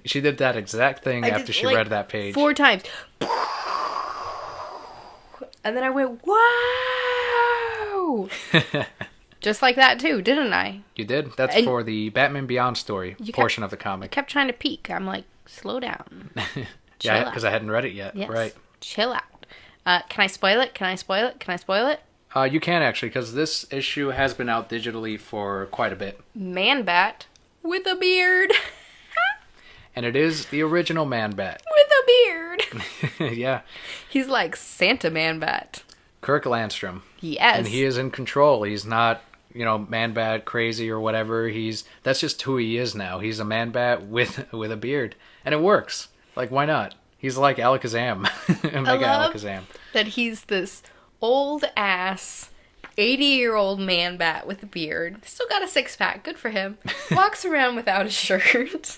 She did that exact thing after she read that page. 4 times. And then I went, wow! Just like that, too, didn't I? You did? That's for the Batman Beyond story portion of the comic. I kept trying to peek. I'm like, slow down. Yeah, because I hadn't read it yet. Yes. Right. Chill out. Can I spoil it? Can I spoil it? Can I spoil it? You can, actually, because this issue has been out digitally for quite a bit. Man-Bat with a beard. And it is the original Man-Bat. With a beard. Yeah. He's like Santa Man-Bat. Kirk Landstrom. Yes. And he is in control. He's not, Man-Bat crazy or whatever. That's just who he is now. He's a Man-Bat with a beard. And it works. Like, why not? He's like Alakazam. Mega Alakazam. That he's this old-ass 80-year-old Man-Bat with a beard. Still got a 6-pack. Good for him. Walks around without a shirt.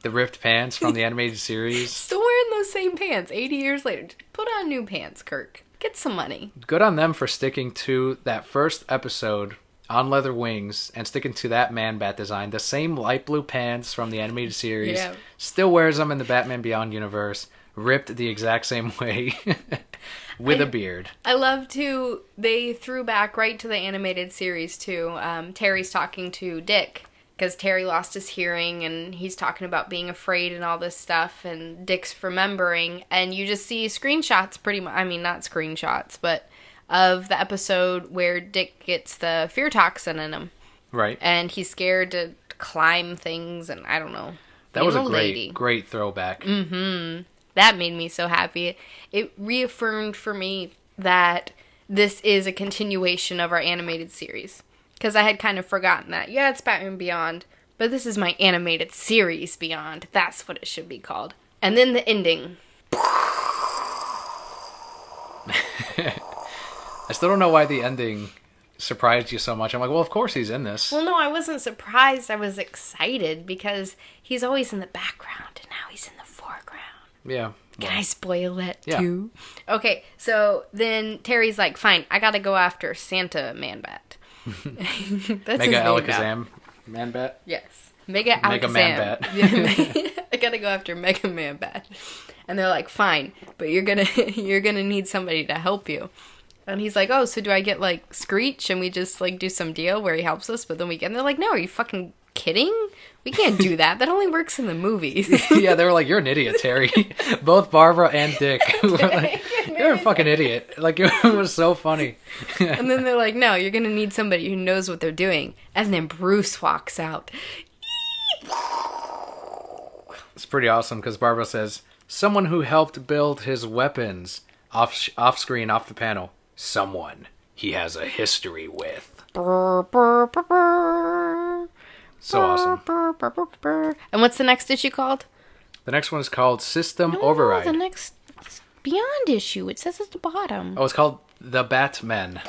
The ripped pants from the animated series. Still wearing those same pants 80 years later. Put on new pants, Kirk. Get some money. Good on them for sticking to that first episode on leather wings and sticking to that Man-Bat design. The same light blue pants from the animated series. Yeah. Still wears them in the Batman Beyond universe. Ripped the exact same way. With a beard. I love to... They threw back right to the animated series, too. Terry's talking to Dick. Because Terry lost his hearing, and he's talking about being afraid and all this stuff, and Dick's remembering, and you just see screenshots pretty much, I mean, not screenshots, but of the episode where Dick gets the fear toxin in him. Right. And he's scared to climb things, and I don't know. That was a great throwback. Mm-hmm. That made me so happy. It reaffirmed for me that this is a continuation of our animated series. Because I had kind of forgotten that. Yeah, it's Batman Beyond, but this is my animated series Beyond. That's what it should be called. And then the ending. I still don't know why the ending surprised you so much. I'm like, well, of course he's in this. Well, no, I wasn't surprised. I was excited because he's always in the background, and now he's in the foreground. Yeah. Well, can I spoil that too? Yeah. Okay, so then Terry's like, fine, I gotta go after Santa Man-Bat. That's Mega Alakazam Man-Bat? Yes. Mega Alakazam. Mega Man-Bat. I gotta go after Mega Man-Bat. And they're like, fine, but you're gonna need somebody to help you. And he's like, oh, so do I get, like, Screech and we just, like, do some deal where he helps us, but then we get... And they're like, no, are you fucking kidding? We can't do that. That only works in the movies. Yeah, they were like, you're an idiot, Terry. Both Barbara and Dick were like, you're a fucking idiot. Like, it was so funny. And then they're like, no, you're going to need somebody who knows what they're doing. And then Bruce walks out. It's pretty awesome because Barbara says, someone who helped build his weapons off screen, off the panel. Someone he has a history with. Brr, brr, brr, brr. So awesome. And what's the next issue called? The next one is called System Override. The next Beyond issue. It says at the bottom. Oh, it's called The Batmen.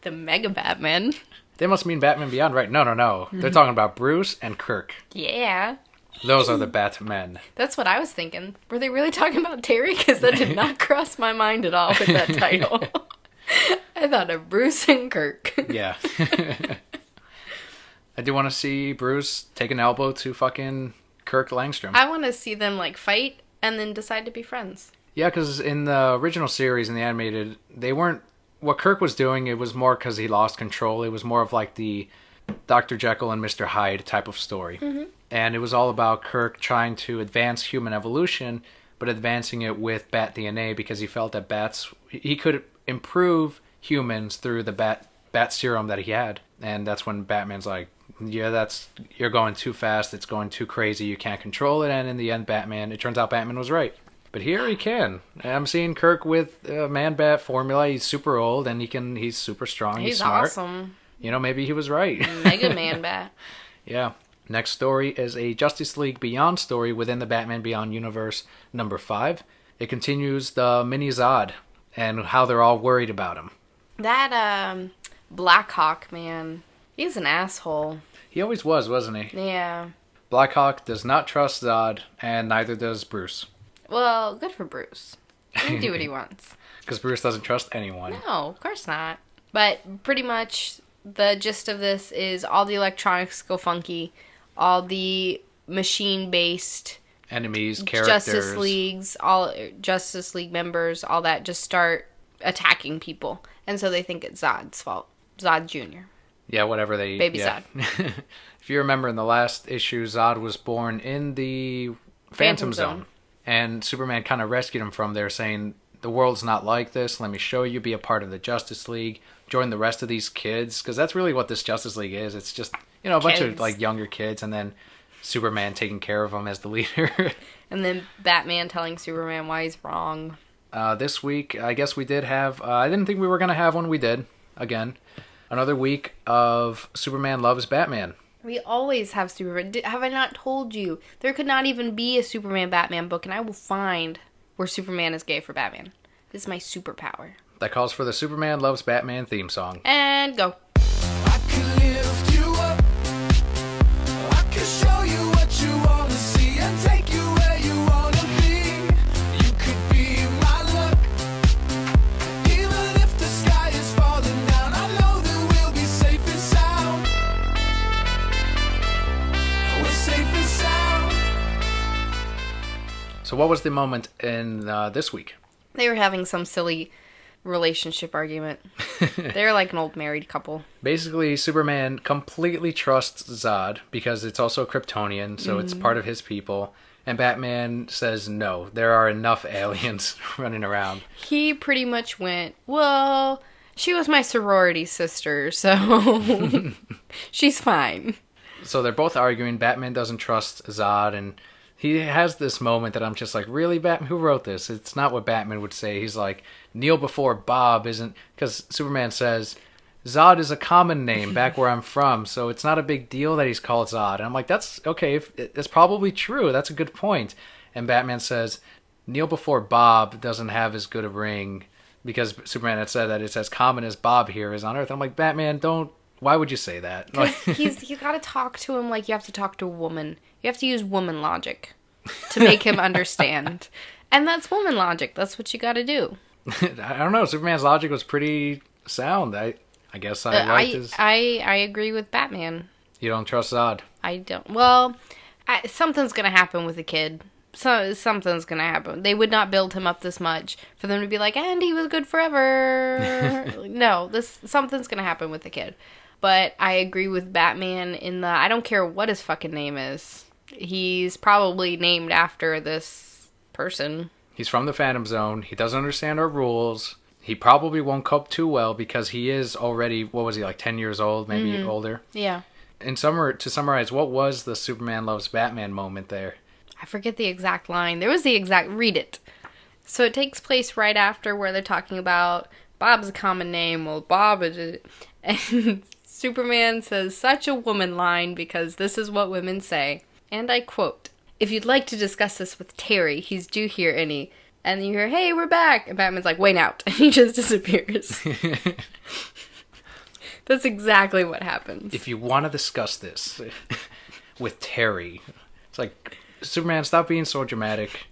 The Mega Batman. They must mean Batman Beyond, right? No. They're talking about Bruce and Kirk. Yeah. Those are the Batmen. That's what I was thinking. Were they really talking about Terry? Because that did not cross my mind at all with that title. I thought of Bruce and Kirk. Yeah. I do want to see Bruce take an elbow to fucking Kirk Langstrom. I want to see them, like, fight and then decide to be friends. Yeah, because in the original series, in the animated, they weren't... What Kirk was doing, it was more because he lost control. It was more of like the Dr. Jekyll and Mr. Hyde type of story. Mm-hmm. And it was all about Kirk trying to advance human evolution, but advancing it with bat DNA because he felt that he could improve humans through the bat serum that he had. And that's when Batman's like, yeah, you're going too fast, it's going too crazy, you can't control it. And in the end, it turns out Batman was right. But here he can. I'm seeing Kirk with Man-Bat formula. He's super old and he's super strong. He's smart. Awesome. Maybe he was right. Mega Man-Bat. Yeah. Next story is a Justice League Beyond story within the Batman Beyond universe, number 5. It continues the mini Zod and how they're all worried about him. That Blackhawk, man, he's an asshole. He always was, wasn't he? Yeah. Blackhawk does not trust Zod, and neither does Bruce. Well, good for Bruce. He can do what he wants. Because Bruce doesn't trust anyone. No, of course not. But pretty much the gist of this is all the electronics go funky, all the machine-based Enemies, characters. all Justice League members, all that just start attacking people. And so they think it's Zod's fault. Zod Jr. Yeah, whatever they... Baby yeah. Zod. If you remember in the last issue, Zod was born in the Phantom Zone. And Superman kind of rescued him from there, saying, the world's not like this. Let me show you. Be a part of the Justice League. Join the rest of these kids. Because that's really what this Justice League is. It's just, a bunch of like younger kids. And then Superman taking care of them as the leader. And then Batman telling Superman why he's wrong. This week, I guess we did have... I didn't think we were going to have one. We did. Again. Another week of Superman Loves Batman. We always have Superman. Have I not told you? There could not even be a Superman-Batman book, and I will find where Superman is gay for Batman. This is my superpower. That calls for the Superman Loves Batman theme song. And go. I can lift you up. I can show you what you want to see and take you where you want to be. You could be my luck. Even if the sky is falling down, I know that we'll be safe and sound. We're safe and sound. So what was the moment in this week? They were having some silly relationship argument. They're like an old married couple. Basically, Superman completely trusts Zod because it's also Kryptonian, so it's part of his people. And Batman says, no, there are enough aliens running around. He pretty much went, well, she was my sorority sister, so she's fine. So they're both arguing. Batman doesn't trust Zod, and he has this moment that I'm just like, really, Batman? Who wrote this? It's not what Batman would say. He's like, kneel before Bob isn't... Because Superman says, Zod is a common name back where I'm from, so it's not a big deal that he's called Zod. And I'm like, that's okay. That's probably true. That's a good point. And Batman says, kneel before Bob doesn't have as good a ring, because Superman had said that it's as common as Bob here is on Earth. I'm like, Batman, don't... Why would you say that? You gotta talk to him like you have to talk to a woman. You have to use woman logic to make him understand. And that's woman logic. That's what you gotta do. I don't know. Superman's logic was pretty sound. I guess I liked his... I agree with Batman. You don't trust Zod? I don't. Well, something's gonna happen with the kid. Something's gonna happen. They would not build him up this much for them to be like, and he was good forever. No, something's gonna happen with the kid. But I agree with Batman in the, I don't care what his fucking name is. He's probably named after this person. He's from the Phantom Zone. He doesn't understand our rules. He probably won't cope too well because he is already, what was he, like 10 years old, maybe older? Yeah. To summarize, what was the Superman Loves Batman moment there? I forget the exact line. There was the exact, read it. So it takes place right after where they're talking about Bob's a common name. Well, Bob is... And Superman says such a woman line because this is what women say. And I quote, if you'd like to discuss this with Terry, he's due here any. And you hear, hey, we're back. And Batman's like, wait out. And he just disappears. That's exactly what happens. If you want to discuss this with Terry, it's like, Superman, stop being so dramatic.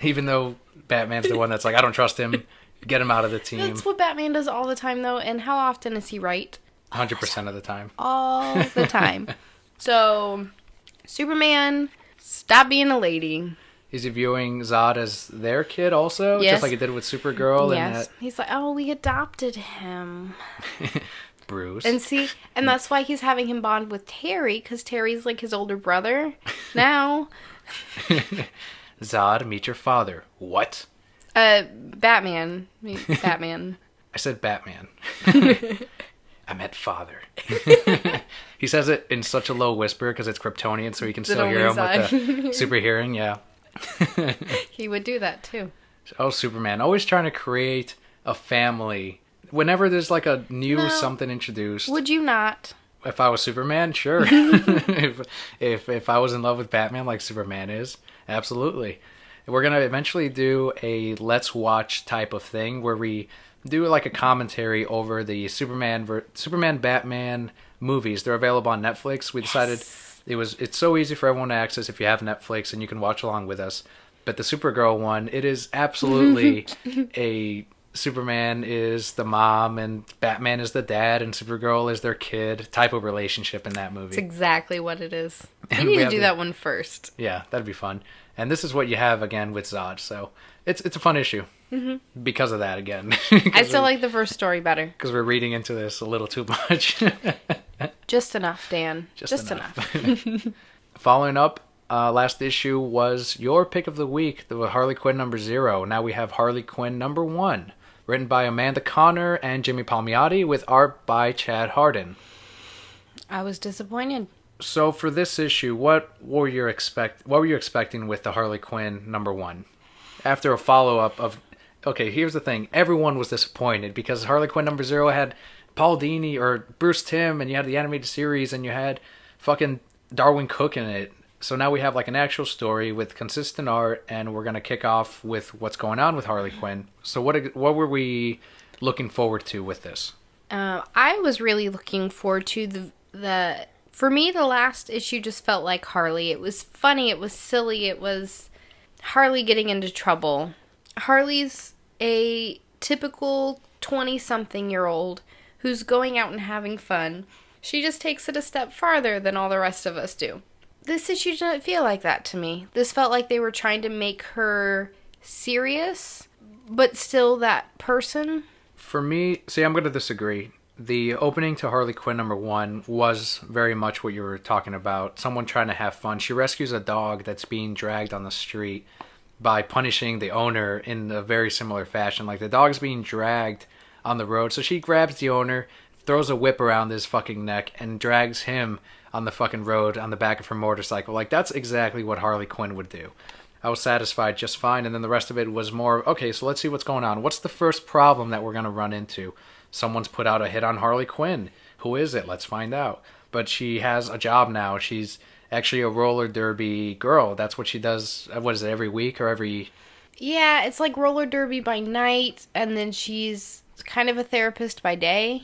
Even though Batman's the one that's like, I don't trust him. Get him out of the team. That's what Batman does all the time, though. And how often is he right? 100% of the time. All the time. So, Superman, stop being a lady. Is he viewing Zod as their kid also? Yes. Just like he did with Supergirl? Yes. And He's like, oh, we adopted him. Bruce. And that's why he's having him bond with Terry, because Terry's like his older brother now. Zod, meet your father. What? Batman. Batman. I said Batman. I meant father. He says it in such a low whisper because it's Kryptonian, so he can still hear him with the super hearing, yeah. He would do that too. Oh, Superman. Always trying to create a family. Whenever there's like a new something introduced. Would you not? If I was Superman, sure. if I was in love with Batman like Superman is, absolutely. We're going to eventually do a Let's Watch type of thing where we do like a commentary over the Superman Batman movies. They're available on Netflix. We decided it's so easy for everyone to access if you have Netflix and you can watch along with us. But the Supergirl one, it is absolutely a Superman is the mom and Batman is the dad and Supergirl is their kid type of relationship in that movie. It's exactly what it is. And You we need to have do the- that one first. Yeah, that'd be fun. And this is what you have again with Zod, so it's a fun issue because of that again. I still like the first story better. because we're reading into this a little too much. Just enough, Dan. Just enough. Following up, last issue was your pick of the week, the Harley Quinn number 0. Now we have Harley Quinn number 1, written by Amanda Connor and Jimmy Palmiotti, with art by Chad Hardin. I was disappointed. So for this issue, what were you expecting with the Harley Quinn number 1? After a follow-up of, okay, here's the thing, everyone was disappointed because Harley Quinn number 0 had Paul Dini or Bruce Timm, and you had the animated series, and you had fucking Darwin Cook in it. So now we have like an actual story with consistent art, and we're gonna kick off with what's going on with Harley Quinn. So what were we looking forward to with this? I was really looking forward to the. For me, the last issue just felt like Harley. It was funny. It was silly. It was Harley getting into trouble. Harley's a typical 20-something-year-old who's going out and having fun. She just takes it a step farther than all the rest of us do. This issue didn't feel like that to me. This felt like they were trying to make her serious, but still that person. For me, see, I'm gonna disagree. The opening to Harley Quinn number 1 was very much what you were talking about. Someone trying to have fun. She rescues a dog that's being dragged on the street by punishing the owner in a very similar fashion. Like, the dog's being dragged on the road, so she grabs the owner, throws a whip around his fucking neck, and drags him on the fucking road on the back of her motorcycle. Like, that's exactly what Harley Quinn would do. I was satisfied just fine, and then the rest of it was more, okay, so let's see what's going on. What's the first problem that we're going to run into? Someone's put out a hit on Harley Quinn. Who is it? Let's find out. But she has a job now. She's actually a roller derby girl. That's what she does, what is it, every week or every... Yeah, it's like roller derby by night, and then she's kind of a therapist by day,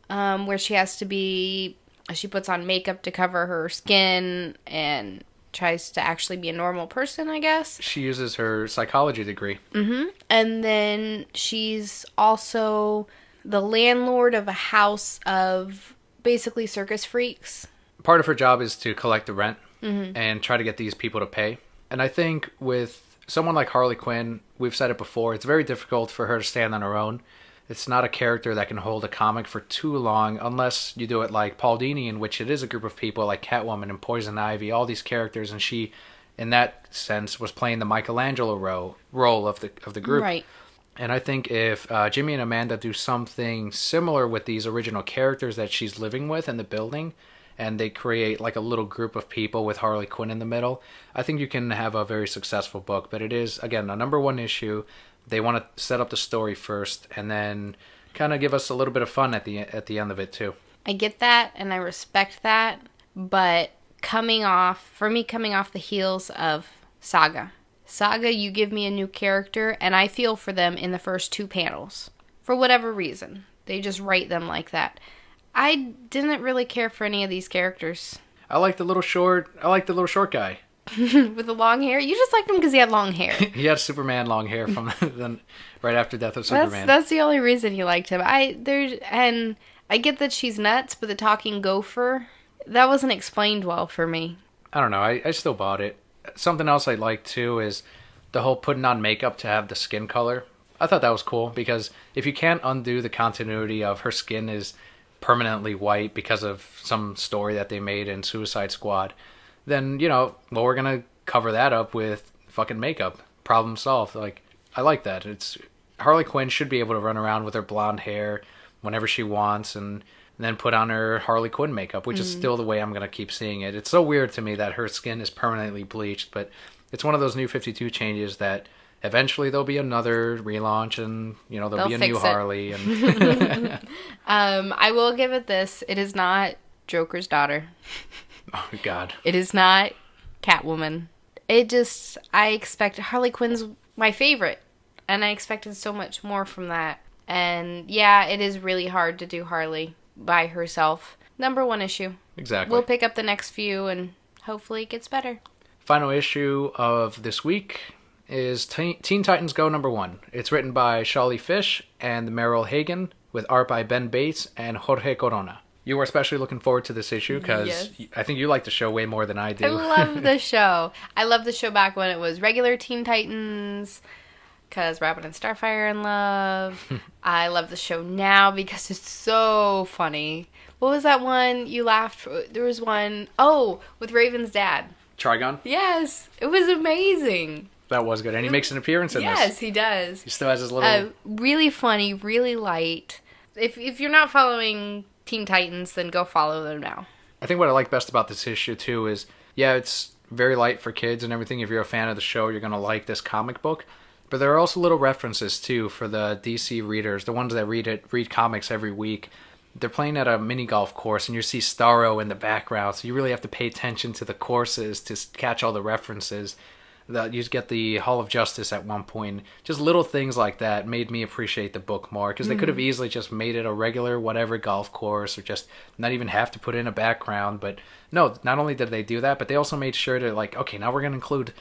where she has to be... She puts on makeup to cover her skin and tries to actually be a normal person, I guess. She uses her psychology degree. Mm-hmm. And then she's also the landlord of a house of basically circus freaks. Part of her job is to collect the rent and try to get these people to pay. And I think with someone like Harley Quinn, we've said it before, it's very difficult for her to stand on her own. It's not a character that can hold a comic for too long unless you do it like Paul Dini, in which it is a group of people like Catwoman and Poison Ivy, all these characters, and she, in that sense, was playing the Michelangelo role of the group. Right. And I think if Jimmy and Amanda do something similar with these original characters that she's living with in the building, and they create like a little group of people with Harley Quinn in the middle, I think you can have a very successful book. But it is, again, a number 1 issue. They want to set up the story first and then kind of give us a little bit of fun at the end of it too. I get that and I respect that, but coming off the heels of Saga, you give me a new character and I feel for them in the first 2 panels. For whatever reason. They just write them like that. I didn't really care for any of these characters. I like the little short guy. With the long hair? You just liked him because he had long hair. He had Superman long hair from right after Death of Superman. That's the only reason you liked him. I get that she's nuts, but the talking gopher, that wasn't explained well for me. I don't know. I still bought it. Something else I like too is the whole putting on makeup to have the skin color. I thought that was cool because if you can't undo the continuity of her skin is permanently white because of some story that they made in Suicide Squad, then, we're going to cover that up with fucking makeup. Problem solved. Like, I like that. It's Harley Quinn should be able to run around with her blonde hair whenever she wants and then put on her Harley Quinn makeup, which is still the way I'm going to keep seeing it. It's so weird to me that her skin is permanently bleached, but it's one of those New 52 changes that eventually there'll be another relaunch and, there'll be a new Harley. And I will give it this. It is not Joker's daughter. Oh, God. It is not Catwoman. I expect Harley Quinn's my favorite, and I expected so much more from that. And yeah, it is really hard to do Harley by herself. Number 1 issue. Exactly. We'll pick up the next few, and hopefully it gets better. Final issue of this week is Teen Titans Go #1. It's written by Shawley Fish and Meryl Hagan, with art by Ben Bates and Jorge Corona. You were especially looking forward to this issue because Yes. I think you like the show way more than I do. I love the show. I love the show back when it was regular Teen Titans, because Robin and Starfire are in love. I love the show now because it's so funny. What was that one you laughed? There was one, with Raven's dad. Trigon? Yes, it was amazing. That was good. And he makes an appearance in Yes, this. he does. He still has his little... Really funny, really light. If you're not following Teen Titans, then go follow them now. I think what I like best about this issue, too, is, yeah, it's very light for kids and everything. If you're a fan of the show, you're going to like this comic book. But there are also little references, too, for the DC readers, the ones that read comics every week. They're playing at a mini golf course, and you see Starro in the background, so you really have to pay attention to the courses to catch all the references. You get the Hall of Justice at one point. Just little things like that made me appreciate the book more, because they could have easily just made it a regular whatever golf course, or just not even have to put in a background. But no, not only did they do that, but they also made sure to, like, okay, now we're going to include,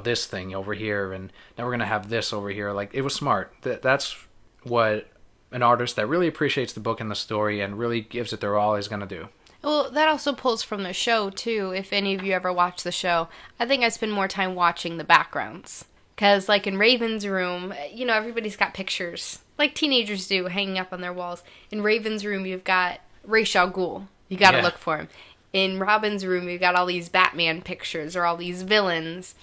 this thing over here, and now we're going to have this over here. Like, it was smart. That's what an artist that really appreciates the book and the story and really gives it their all is going to do. Well, that also pulls from the show, too, if any of you ever watch the show. I think I spend more time watching the backgrounds. Because, like, in Raven's room, everybody's got pictures, like teenagers do, hanging up on their walls. In Raven's room, you've got Ra's al Ghul. You gotta look for him. In Robin's room, you've got all these Batman pictures, or all these villains.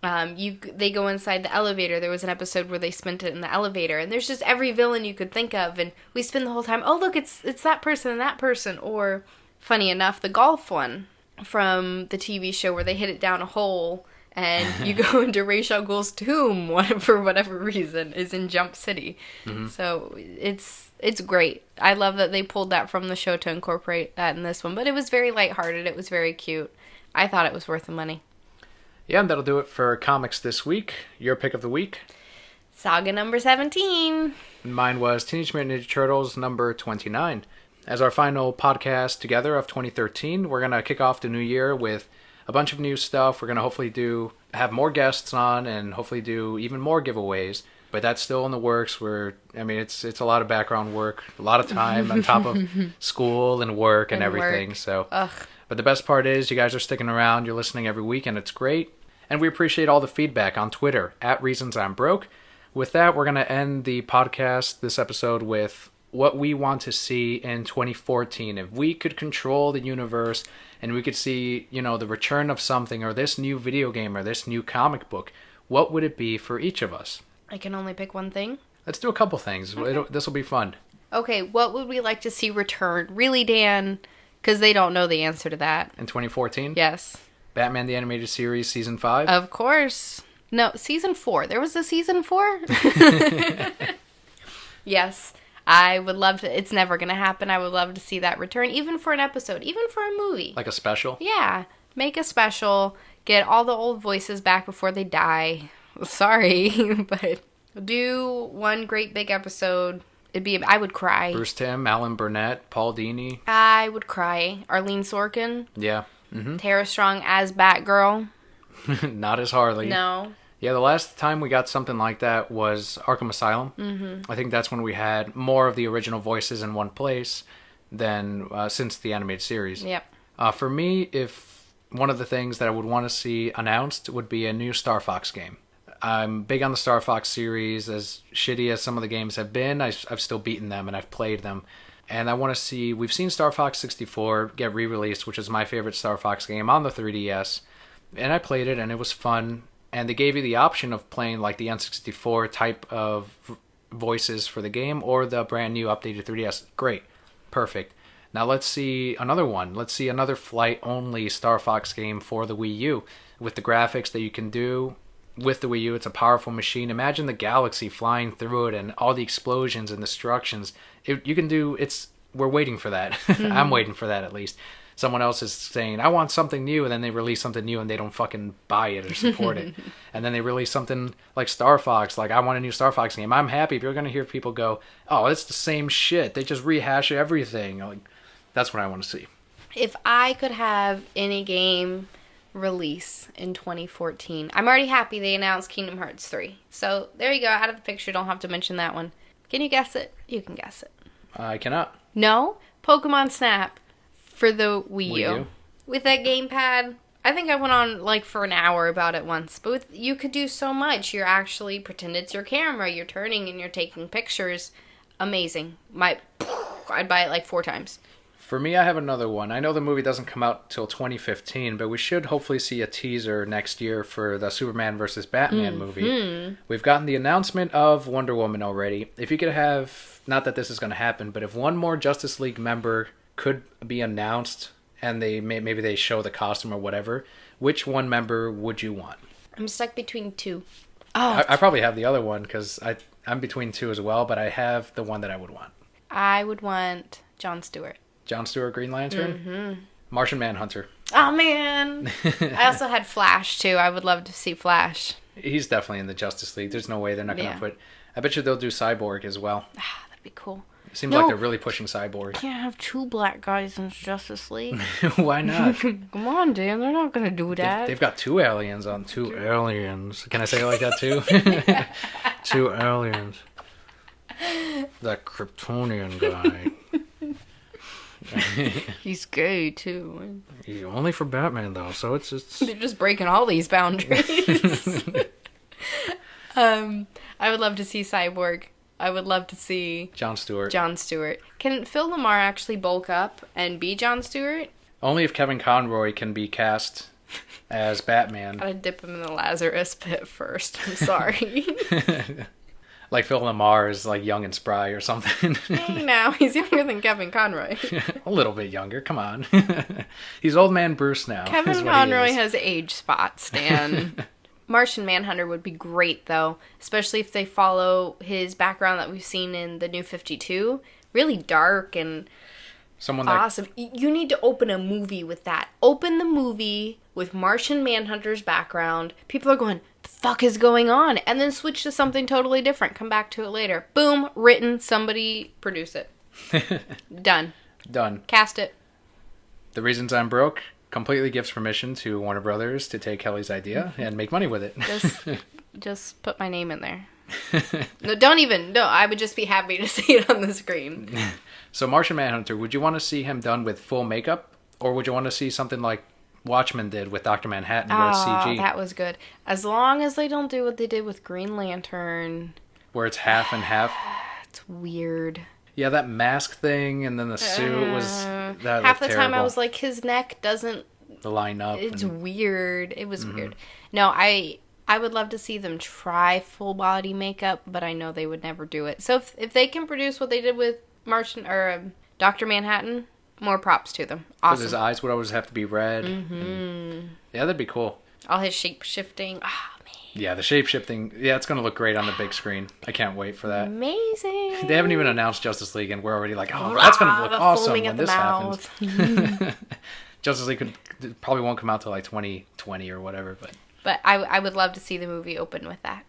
They go inside the elevator. There was an episode where they spent it in the elevator, and there's just every villain you could think of, and we spend the whole time, oh, look, it's that person and that person, or... Funny enough, the golf one from the TV show where they hit it down a hole and you go into Ra's al Ghul's tomb for whatever reason is in Jump City. Mm-hmm. So it's great. I love that they pulled that from the show to incorporate that in this one. But it was very lighthearted. It was very cute. I thought it was worth the money. Yeah, and that'll do it for comics this week. Your pick of the week? Saga number 17. Mine was Teenage Mutant Ninja Turtles number 29. As our final podcast together of 2013, we're going to kick off the new year with a bunch of new stuff. We're going to hopefully have more guests on and hopefully do even more giveaways. But that's still in the works. It's a lot of background work, a lot of time on top of school and work and everything. So, But the best part is you guys are sticking around. You're listening every week, and it's great. And we appreciate all the feedback on Twitter, @ReasonsI'mBroke. With that, we're going to end the podcast, this episode, with what we want to see in 2014. If we could control the universe and we could see, the return of something, or this new video game, or this new comic book, what would it be for each of us? I can only pick one thing. Let's do a couple things. Okay. This will be fun. Okay, what would we like to see return? Really, Dan? Because they don't know the answer to that. In 2014? Yes. Batman the Animated Series Season 5? Of course. No, Season 4. There was a Season 4? Yes. I would love to. It's never going to happen. I would love to see that return, even for an episode, even for a movie. Like a special? Yeah. Make a special. Get all the old voices back before they die. Sorry, but do one great big episode. I would cry. Bruce Timm, Alan Burnett, Paul Dini. I would cry. Arlene Sorkin. Yeah. Mm-hmm. Tara Strong as Batgirl. Not as Harley. No. Yeah, the last time we got something like that was Arkham Asylum. Mm-hmm. I think that's when we had more of the original voices in one place than since the animated series. Yep. For me, if one of the things that I would want to see announced would be a new Star Fox game. I'm big on the Star Fox series. As shitty as some of the games have been, I've still beaten them and I've played them. And I want to see... We've seen Star Fox 64 get re-released, which is my favorite Star Fox game, on the 3DS. And I played it and it was fun. And they gave you the option of playing like the N64 type of voices for the game or the brand new updated 3DS. Great. Perfect. Now let's see another one. Let's see another flight-only Star Fox game for the Wii U. With the graphics that you can do with the Wii U, it's a powerful machine. Imagine the galaxy flying through it and all the explosions and destructions. We're waiting for that. Mm-hmm. I'm waiting for that at least. Someone else is saying, I want something new, and then they release something new and they don't fucking buy it or support it. And then they release something like Star Fox, like, I want a new Star Fox game. I'm happy if you're going to hear people go, oh, it's the same shit. They just rehash everything. Like, that's what I want to see. If I could have any game release in 2014. I'm already happy they announced Kingdom Hearts 3. So there you go, out of the picture, don't have to mention that one. Can you guess it? You can guess it. I cannot. No? Pokemon Snap for the Wii U. Wii U. With that gamepad, I think I went on like for an hour about it once. But you could do so much. You're actually pretend it's your camera. You're turning and you're taking pictures. Amazing. I'd buy it like 4 times. For me, I have another one. I know the movie doesn't come out till 2015, but we should hopefully see a teaser next year for the Superman vs. Batman movie. We've gotten the announcement of Wonder Woman already. If you could have, not that this is going to happen, but if one more Justice League member could be announced and maybe they show the costume or whatever, which one member would you want? I'm stuck between 2. I probably have the other one because I'm between 2 as well, but I have the one that I would want. I would want Jon Stewart. Jon Stewart, Green Lantern? Martian Manhunter. Oh, man. I also had Flash, too. I would love to see Flash. He's definitely in the Justice League. There's no way they're not going to put... I bet you they'll do Cyborg as well. That'd be cool. It seems like they're really pushing Cyborg. Can't have 2 black guys in Justice League. Why not? Come on, Dan. They're not going to do that. They've got 2 aliens on 2 aliens. Can I say it like that, too? 2 aliens. That Kryptonian guy. He's gay, too. He's only for Batman, though, so it's... They're just breaking all these boundaries. I would love to see Cyborg. I would love to see... Jon Stewart. Can Phil Lamar actually bulk up and be Jon Stewart? Only if Kevin Conroy can be cast as Batman. Gotta dip him in the Lazarus pit first. I'm sorry. Like Phil Lamar is like young and spry or something. Hey, now he's younger than Kevin Conroy. A little bit younger, come on. He's old man Bruce now. Kevin Conroy has age spots, Dan. Martian Manhunter would be great, though, especially if they follow his background that we've seen in the New 52. Really dark and awesome. You need to open a movie with that. Open the movie with Martian Manhunter's background. People are going, the fuck is going on? And then switch to something totally different. Come back to it later. Boom, written, somebody produce it. Done. Cast it. The Reasons I'm Broke completely gives permission to Warner Brothers to take Kelly's idea and make money with it. Just put my name in there. No, I would just be happy to see it on the screen. So Martian Manhunter, would you want to see him done with full makeup? Or would you want to see something like Watchmen did with Dr. Manhattan, where it's CG? That was good. As long as they don't do what they did with Green Lantern. Where it's half and half. It's weird. Yeah, that mask thing and then the suit was... That half the terrible. time I was like, his neck doesn't... line up. It's weird. It was weird. No, I would love to see them try full body makeup, but I know they would never do it. So if they can produce what they did with Martian or Dr. Manhattan, more props to them. Awesome. Because his eyes would always have to be red. Yeah, that'd be cool. All his shape shifting. Man. Yeah, the shape shifting. Yeah, it's going to look great on the big screen. I can't wait for that. Amazing. They haven't even announced Justice League, and we're already like, oh, that's going to look awesome when this happens. Justice League probably won't come out till like 2020 or whatever, but I would love to see the movie open with that.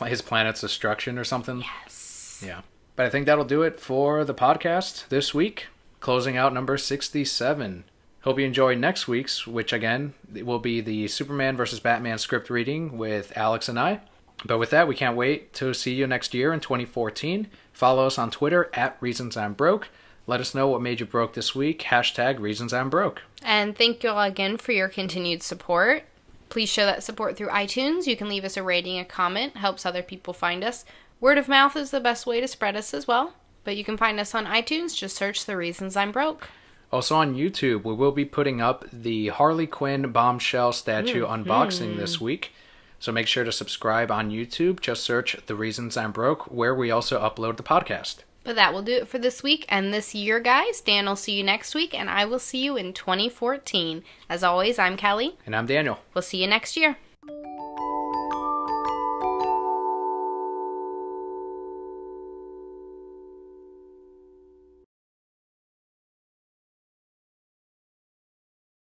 His planet's destruction or something. Yes. Yeah. But I think that'll do it for the podcast this week. Closing out number 67. Hope you enjoy next week's, which again will be the Superman vs. Batman script reading with Alex and I. But with that, we can't wait to see you next year in 2014. Follow us on Twitter at ReasonsI'mBroke. Let us know what made you broke this week. #ReasonsI'mBroke. And thank you all again for your continued support. Please show that support through iTunes. You can leave us a rating, a comment. Helps other people find us. Word of mouth is the best way to spread us as well. But you can find us on iTunes. Just search The Reasons I'm Broke. Also on YouTube, we will be putting up the Harley Quinn bombshell statue unboxing this week. So make sure to subscribe on YouTube. Just search The Reasons I'm Broke, where we also upload the podcast. But that will do it for this week and this year, guys. Dan will see you next week, and I will see you in 2014. As always, I'm Kelli. And I'm Daniel. We'll see you next year.